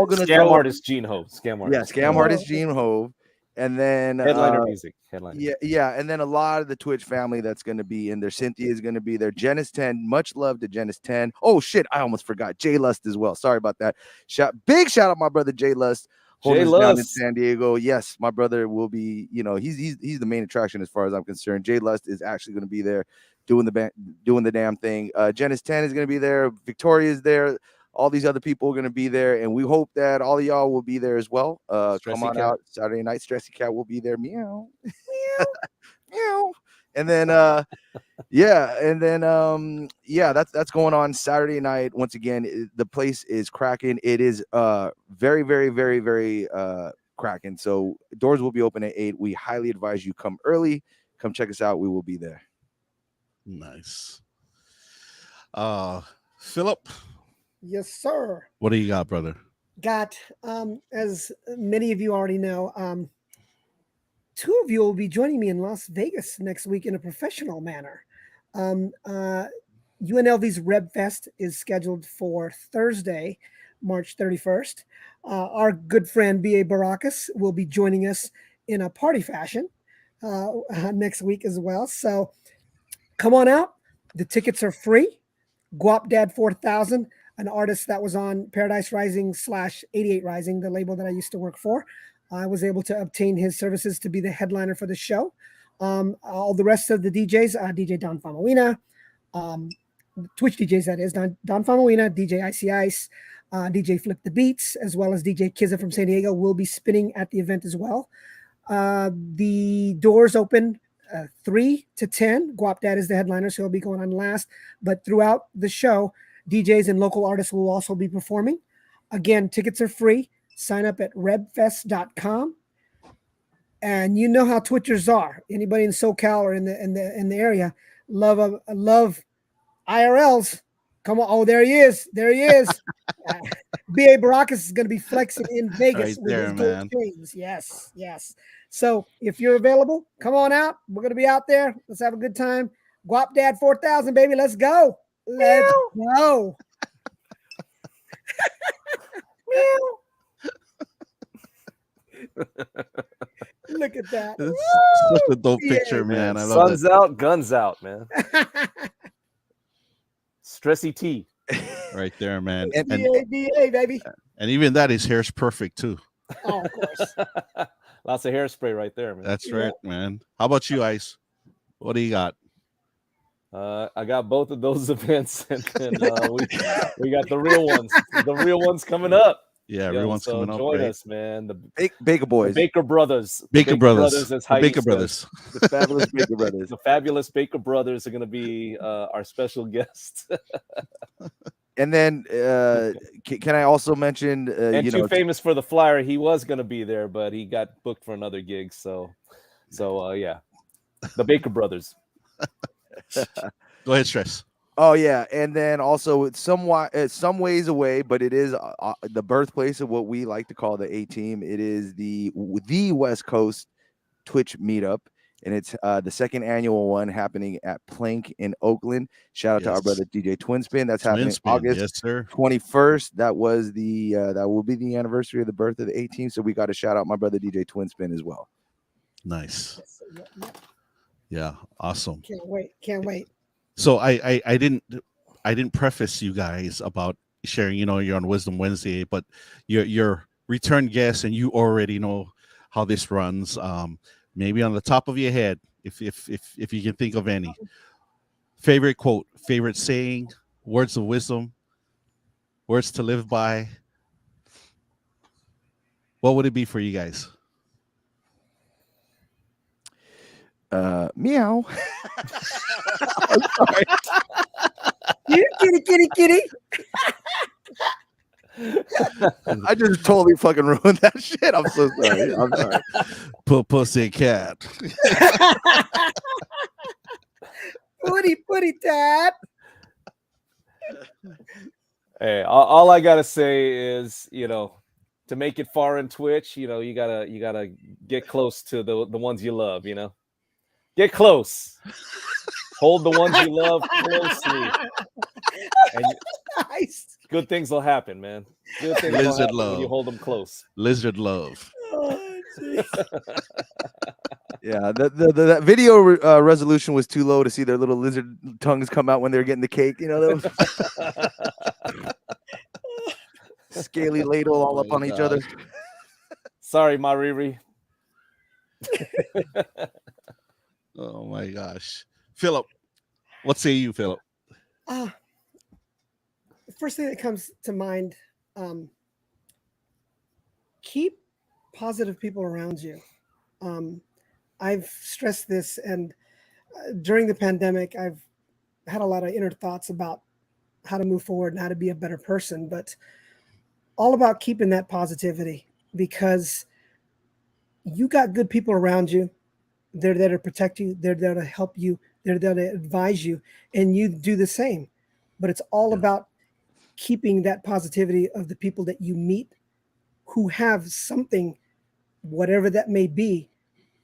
gonna Scam artist Gene Hove. Scam artist. Yeah, scam artist Gene Hove. And then headliner music. Yeah, and then a lot of the Twitch family that's going to be in there. Cynthia is going to be there. Genis 10, much love to Genis 10. Oh shit, I almost forgot Jay Lust as well. Sorry about that. Big shout out my brother Jay Lust. Holding us down in San Diego. Yes, my brother will be. He's the main attraction as far as I'm concerned. Jay Lust is actually going to be there, doing the damn thing. Genis 10 is going to be there. Victoria is there. All these other people are going to be there, and we hope that all of y'all will be there as well. Come on out Saturday night. Stressy Cat will be there. Meow, meow, meow. And then, that's going on Saturday night. Once again, the place is cracking. It is very, very, very, very cracking. So doors will be open at 8. We highly advise you come early. Come check us out. We will be there. Nice. Phillip. Yes, sir. What do you got, brother? Got, as many of you already know, 2 of you will be joining me in Las Vegas next week in a professional manner. UNLV's Reb Fest is scheduled for Thursday, March 31st. Our good friend B.A. Baracus will be joining us in a party fashion next week as well. So come on out. The tickets are free. Guap Dad 4000, an artist that was on Paradise Rising /88 Rising, the label that I used to work for. I was able to obtain his services to be the headliner for the show. All the rest of the DJs, DJ Don Famawina, Twitch DJs, that is, Don Famawina, DJ Icy Ice, DJ Flip the Beats, as well as DJ Kizza from San Diego will be spinning at the event as well. The doors open 3 to 10. Guap Dad is the headliner, so he'll be going on last. But throughout the show, DJs and local artists will also be performing. Again, tickets are free. Sign up at rebfest.com. And you know how Twitchers are. Anybody in SoCal or in the area love IRLs. Come on. Oh, there he is. There he is. B.A. Baracus is going to be flexing in Vegas Right with there, his gold man. chains. Yes, yes. So if you're available, come on out. We're going to be out there. Let's have a good time. Guap Dad 4000, baby. Let's go. Let's go. Look at that. It's such a dope picture, man. I love Sun's out, guns out, man. Stressy T. right there, man. BA, baby. And even that, his hair's perfect too. Oh, of course. Lots of hairspray right there, man. That's right, man. How about you, Ice? What do you got? I got both of those events, and then we got the real ones. The real ones coming up. Yeah, everyone's coming up. Join right? us, man. The Baker Boys. Baker Brothers. Baker Brothers. As Heidi Baker says. Brothers. The fabulous Baker Brothers. The fabulous Baker Brothers are going to be our special guests. And then can I also mention and too famous for the flyer, he was going to be there, but he got booked for another gig. So yeah, the Baker Brothers. Go ahead, Stress. Oh yeah, and then also it's some ways away, but it is the birthplace of what we like to call the A Team. It is the West Coast Twitch meetup, and it's the second annual one happening at Plank in Oakland. Shout out to our brother DJ Twinspin. That's happening August 21st. That was that will be the anniversary of the birth of the A Team. So we got to shout out my brother DJ Twinspin as well. Nice. Yeah, awesome. Can't wait. So I didn't preface you guys about sharing, you're on Wisdom Wednesday, but you're return guests and you already know how this runs. Maybe on the top of your head, if you can think of any favorite quote, favorite saying, words of wisdom, words to live by, what would it be for you guys? Meow. I'm sorry. Kitty. I just totally fucking ruined that shit. I'm so sorry. I'm sorry. Pussy cat. Putty Dad. Hey, all I gotta say is, to make it far in Twitch, you gotta get close to the ones you love. Get close. Hold the ones you love closely. And Nice. good things will happen, man. Good things will happen when you hold them close. Lizard love. Oh, yeah, the video resolution was too low to see their little lizard tongues come out when they're getting the cake. Those scaly ladle all up on each other. Sorry, Mariri. Oh my gosh. Phillip, what say you, Phillip? The first thing that comes to mind, keep positive people around you. I've stressed this, and during the pandemic, I've had a lot of inner thoughts about how to move forward and how to be a better person, but all about keeping that positivity, because you got good people around you. They're there to protect you. They're there to help you. They're there to advise you, and you do the same. But it's all about keeping that positivity of the people that you meet who have something, whatever that may be,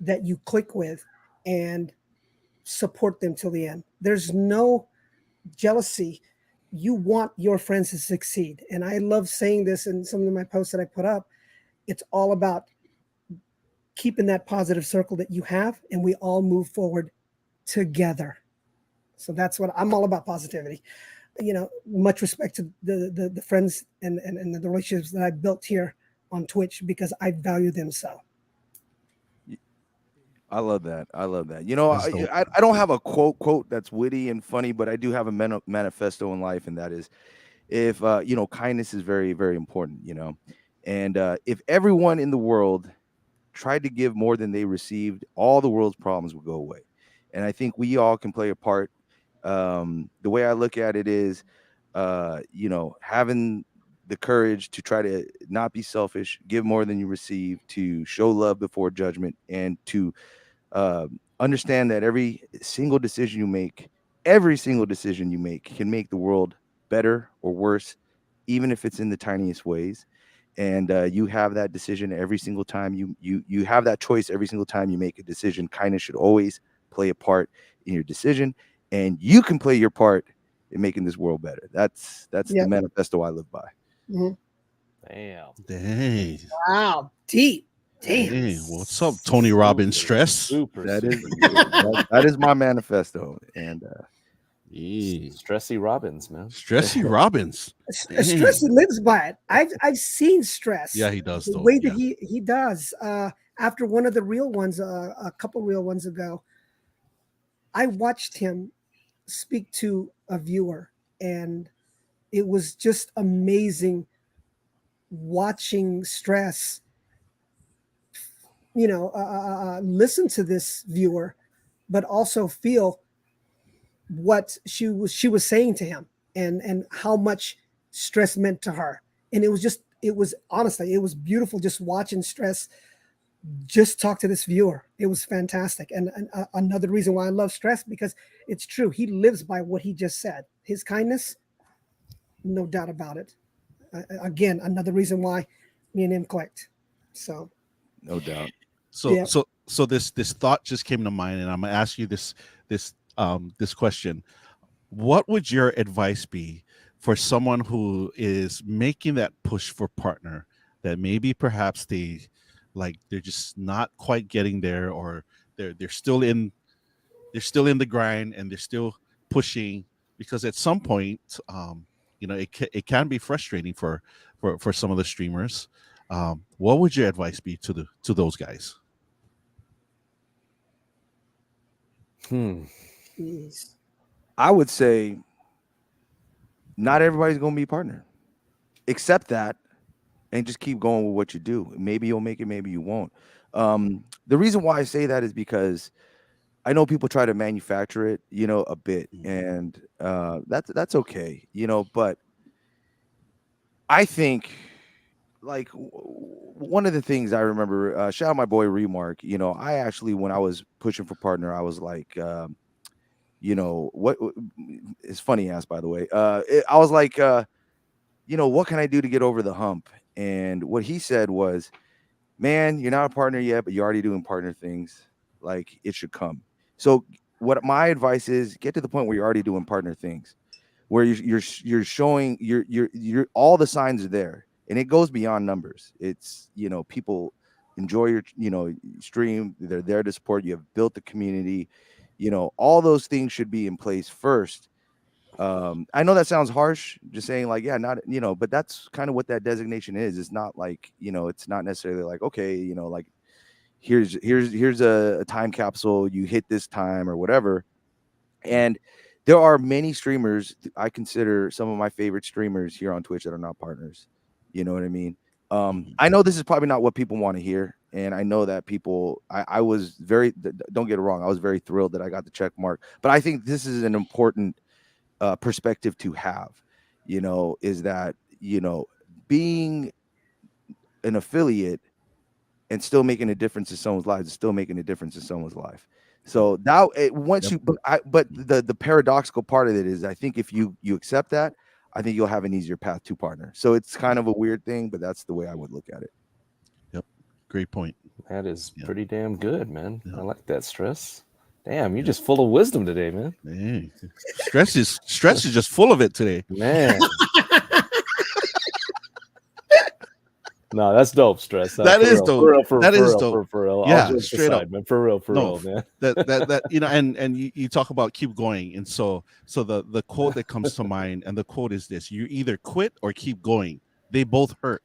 that you click with, and support them till the end. There's no jealousy. You want your friends to succeed. And I love saying this in some of my posts that I put up. It's all about keeping that positive circle that you have, and we all move forward together. So that's what I'm all about, positivity. Much respect to the friends and the relationships that I built here on Twitch, because I value them so. I love that. I don't have a quote that's witty and funny, but I do have a manifesto in life, and that is, if kindness is very, very important. And if everyone in the world tried to give more than they received, all the world's problems would go away. and I think we all can play a part. The way I look at it is, having the courage to try to not be selfish, give more than you receive, to show love before judgment, and to understand that every single decision you make can make the world better or worse, even if it's in the tiniest ways. And you have that decision every single time you have that choice every single time you make a decision. Kindness should always play a part in your decision, and you can play your part in making this world better. That's the manifesto I live by. Mhm. Damn. Dang. Wow, deep. Damn. Dang. What's up, Tony Robbins? Stress. Super. That is super. that is my manifesto. And Yeah. Stressy Robbins, man. Stressy Robbins. Stress lives by it. I've seen Stress. Yeah, he does. The Though. way that he does. After one of the real ones, a couple real ones ago, I watched him speak to a viewer, and it was just amazing watching Stress. Listen to this viewer, but also feel what she was saying to him, and how much Stress meant to her. And it was honestly, it was beautiful just watching Stress just talk to this viewer. It was fantastic. And another reason why I love Stress, because it's true. He lives by what he just said. His kindness, no doubt about it. Again, another reason why me and him clicked. So no doubt. So this thought just came to mind, and I'm gonna ask you this question. What would your advice be for someone who is making that push for partner, that maybe perhaps they're just not quite getting there, or they're still in the grind, and they're still pushing, because at some point it can be frustrating for some of the streamers. What would your advice be to those guys? Jeez. I would say not everybody's going to be a partner. Accept that and just keep going with what you do. Maybe you'll make it, maybe you won't. The reason why I say that is because I know people try to manufacture it, a bit, and that's okay, but I think, like, one of the things I remember, shout out my boy Remark, I actually, when I was pushing for partner, I was like, what it's funny ass, by the way. I was like, what can I do to get over the hump? And what he said was, man, you're not a partner yet, but you're already doing partner things. Like, it should come. So what my advice is, get to the point where you're already doing partner things, where you're showing you're all the signs are there, and it goes beyond numbers. It's, people enjoy your, stream. They're there to support you. Have built the community. All those things should be in place first. I know that sounds harsh, just saying, like, yeah, not, but that's kind of what that designation is. It's not like, it's not necessarily like, okay, like, here's a time capsule, you hit this time or whatever. And there are many streamers I consider some of my favorite streamers here on Twitch that are not partners. You know what I mean? I know this is probably not what people want to hear, and I know that people, I was very, don't get it wrong, I was very thrilled that I got the check mark, but I think this is an important perspective to have, is that, being an affiliate and still making a difference in someone's lives is still making a difference in someone's life. So now, once you, but the paradoxical part of it is, I think if you accept that, I think you'll have an easier path to partner. So it's kind of a weird thing, but that's the way I would look at it. Yep. Great point. That is pretty damn good, man. I like that, Stress. Damn, you're just full of wisdom today, man. Dang. Stress is just full of it today, man. No, that's dope, Stress. That is dope. That is dope. For real. Yeah, straight up, man. For real, man. That and you talk about keep going, and so the quote that comes to mind, and the quote is this: you either quit or keep going. They both hurt.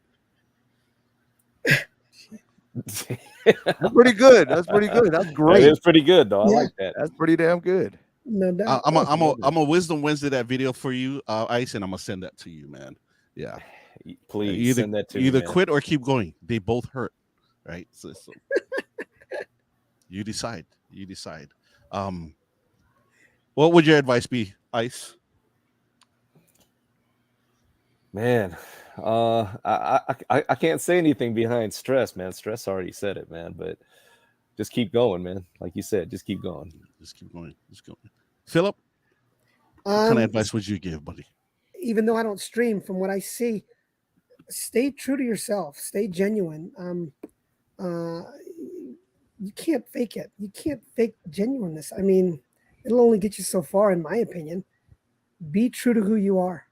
That's pretty good. That's pretty good. That's great. It's pretty good, though. I like that. That's pretty damn good. No doubt. I'm a Wisdom Wednesday that video for you, Ice, and I'm gonna send that to you, man. Yeah. Please send that to me. Either quit or keep going. They both hurt, right? So you decide. What would your advice be, Ice? Man, I can't say anything behind stress, man. Stress already said it, man. But just keep going, man. Like you said, just keep going. Just keep going. Just go. Phillip, what kind of Um, advice would you give, buddy? even though I don't stream, from what I see, stay true to yourself. Stay genuine. You can't fake it. You can't fake genuineness. I mean, it'll only get you so far, in my opinion. Be true to who you are.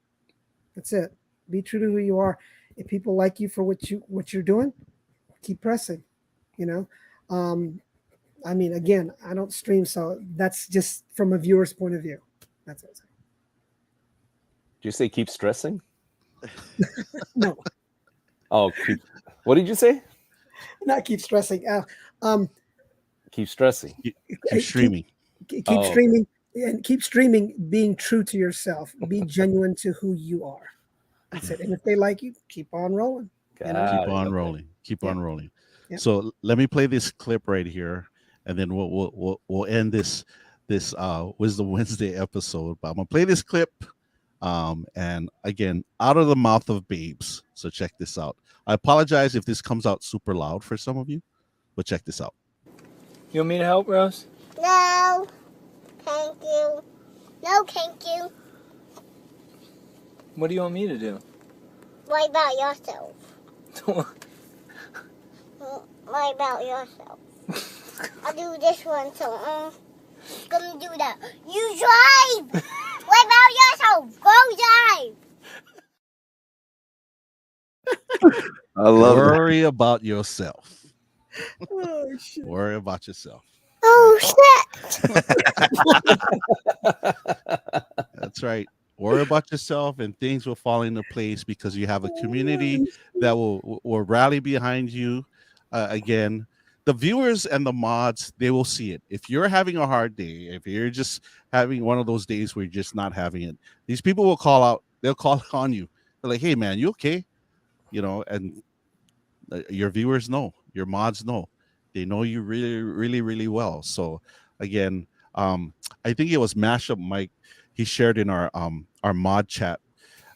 That's it. Be true to who you are. If people like you for what you're doing, keep pressing. You know, I mean, again, I don't stream, so that's just from a viewer's point of view. That's it. Did you say keep stressing? No, Oh, what did you say? not keep stressing. Keep stressing. Keep streaming. Keep Oh. streaming and keep streaming. Being true to yourself. Be genuine to who you are. That's it. And if they like you, keep on rolling. Keep on rolling. Keep on rolling. So let me play this clip right here, and then we'll end this Wisdom Wednesday episode. But I'm gonna play this clip, and again, out of the mouth of babes. So check this out. I apologize if this comes out super loud for some of you, but check this out. You want me to help, Rose? No, thank you. No, thank you. What do you want me to do? What about yourself? What about yourself? I'll do this one, so gonna do that. You drive! What about yourself? Go drive! I love that. Worry about yourself. Oh shit! Worry about yourself. Oh shit! That's right. Worry about yourself, and things will fall into place because you have a community that will rally behind you. Again, the viewers and the mods, they will see it. If you're having a hard day, if you're just having one of those days where you're just not having it, these people will call out. They'll call on you. They're like, "Hey, man, you okay?" You know, and your viewers know, your mods know. They know you really, really, really well. So, again, I think it was Mashup Mike. He shared in our mod chat.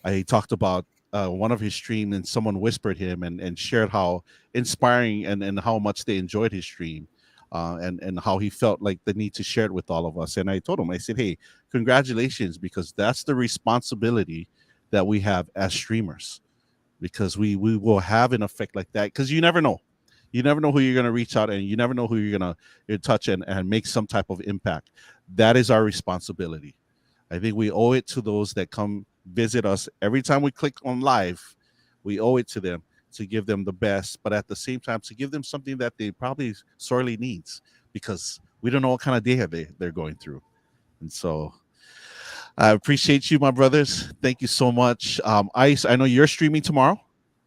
He talked about one of his streams, and someone whispered him and shared how inspiring and how much they enjoyed his stream, and how he felt like the need to share it with all of us. And I told him, I said, "Hey, congratulations, because that's the responsibility that we have as streamers, because we will have an effect like that, because you never know." You never know who you're going to reach out, and you never know who you're going to touch and make some type of impact. That is our responsibility. I think we owe it to those that come visit us. Every time we click on live, we owe it to them to give them the best, but at the same time, to give them something that they probably sorely needs, because we don't know what kind of day they're going through. And so I appreciate you, my brothers. Thank you so much. Ice, I know you're streaming tomorrow.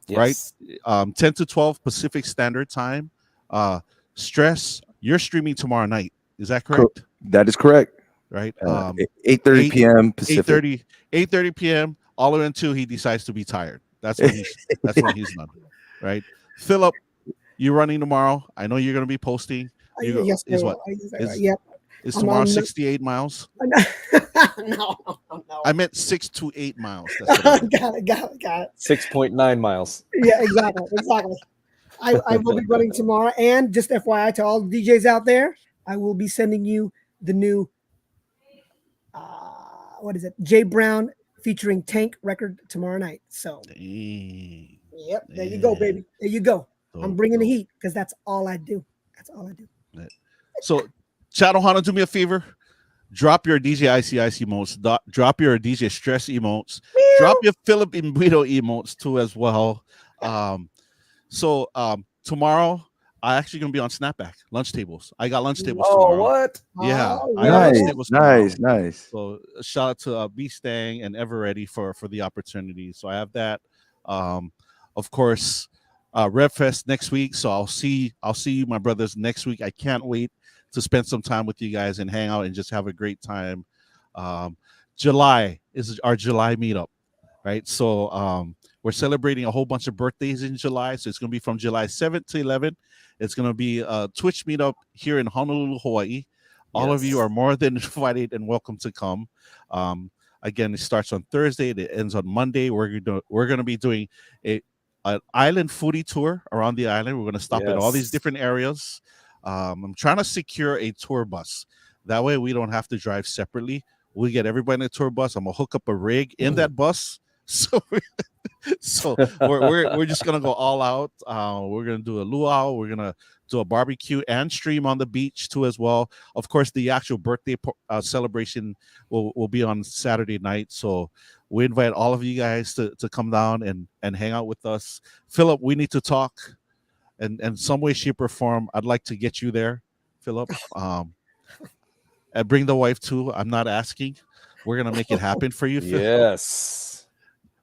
Yes. Right, 10 to 12 Pacific Standard Time. Stress, you're streaming tomorrow night. Is that correct? That is correct. Right. 8:30 p.m. Pacific. 8:30 p.m. all the way until he decides to be tired. That's when he's done. Right. Phillip, you're running tomorrow. I know you're going to be posting. Yes, is what? Is tomorrow 68 miles? No. I meant 6 to 8 miles. Got it. 6.9 miles. Yeah, exactly. I will be running tomorrow, and just FYI to all the DJs out there, I will be sending you the new what is it? Jay Brown featuring Tank record tomorrow night. So, yep, there you go, baby. There you go. I'm bringing the heat because that's all I do. That's all I do. So, Channel Hana, do me a favor. Drop your DJ ICIC emotes. Drop your DJ Stress emotes. Drop your Phillip Embuido emotes too as well. Tomorrow I actually gonna be on Snapback lunch tables. I got lunch tables tomorrow. What? Yeah, Nice. So shout out to B Stang and Ever Ready for the opportunity. So I have that. Of course, RevFest next week. So I'll see you, my brothers, next week. I can't wait to spend some time with you guys and hang out and just have a great time. July is our July meetup, right? So we're celebrating a whole bunch of birthdays in July. So it's going to be from July 7th to 11th. It's going to be a Twitch meetup here in Honolulu, Hawaii. All of you Yes. are more than invited and welcome to come. Again, it starts on Thursday. It ends on Monday. We're gonna be doing an island foodie tour around the island. We're gonna stop in all these Yes. different areas. I'm trying to secure a tour bus. That way, we don't have to drive separately. We get everybody in a tour bus. I'm gonna hook up a rig in that bus. So we're just gonna go all out. We're gonna do a luau. We're gonna do a barbecue and stream on the beach too as well. Of course, the actual birthday celebration will be on Saturday night. So we invite all of you guys to come down and hang out with us. Phillip, we need to talk, and some way, shape, or form. I'd like to get you there, Phillip. And bring the wife too. I'm not asking. We're gonna make it happen for you, Phillip. Yes.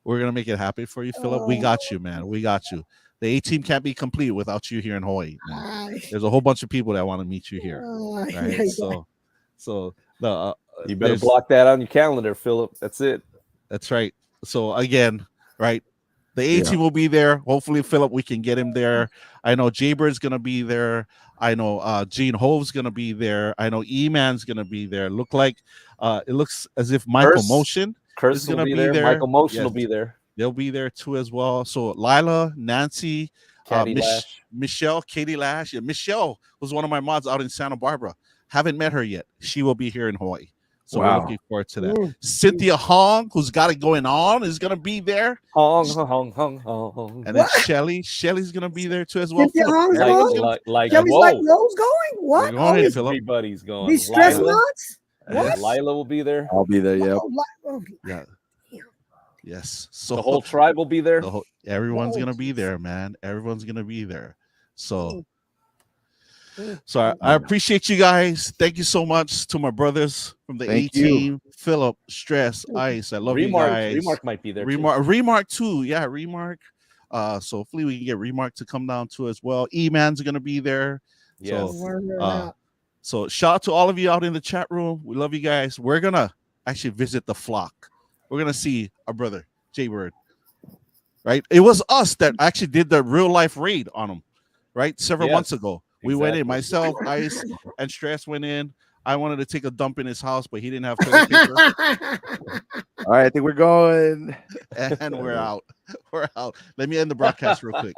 We're gonna make it happen for you, Phillip. We got you, man. We got you. The A team can't be complete without you here in Hawaii, man. There's a whole bunch of people that want to meet you here, right? So the you better block that on your calendar, Phillip. That's it. That's right. So again, right, the A team will be there. Hopefully, Phillip, we can get him there. I know Jaybird's gonna be there. I know Gene Hove's gonna be there. I know E-Man's gonna be there. It looks as if Michael Motion is gonna be there. Michael Motion will be there. They'll be there too as well. So Lila, Nancy, Michelle, Katie Lash. Yeah, Michelle was one of my mods out in Santa Barbara. Haven't met her yet. She will be here in Hawaii. So we're looking forward to that. Cynthia Hong, who's got it going on, is gonna be there. Hong. And then Shelly's gonna be there too as well. Cynthia Hong's going? Shelly's whoa. like Rose going? What? Everybody's going. These stress nuts? What? Lila will be there. I'll be there. Yeah. Yeah. Yes. So the whole tribe will be there. Everyone's gonna be there, man. Everyone's gonna be there. So I appreciate you guys. Thank you so much to my brothers from the A team, Phillip, Stress, Ice. I love you guys. Remark might be there. Remark too. Yeah, Remark. So hopefully we can get Remark to come down too as well. E-Man's gonna be there. Yes. So shout out to all of you out in the chat room. We love you guys. We're gonna actually visit the flock. We're gonna see our brother Jaybird. Right? It was us that actually did the real life raid on him, right? Several months ago. We went in, myself, Ice, and Stress went in. I wanted to take a dump in his house, but he didn't have toilet paper. All right, I think we're going. And we're out. We're out. Let me end the broadcast real quick.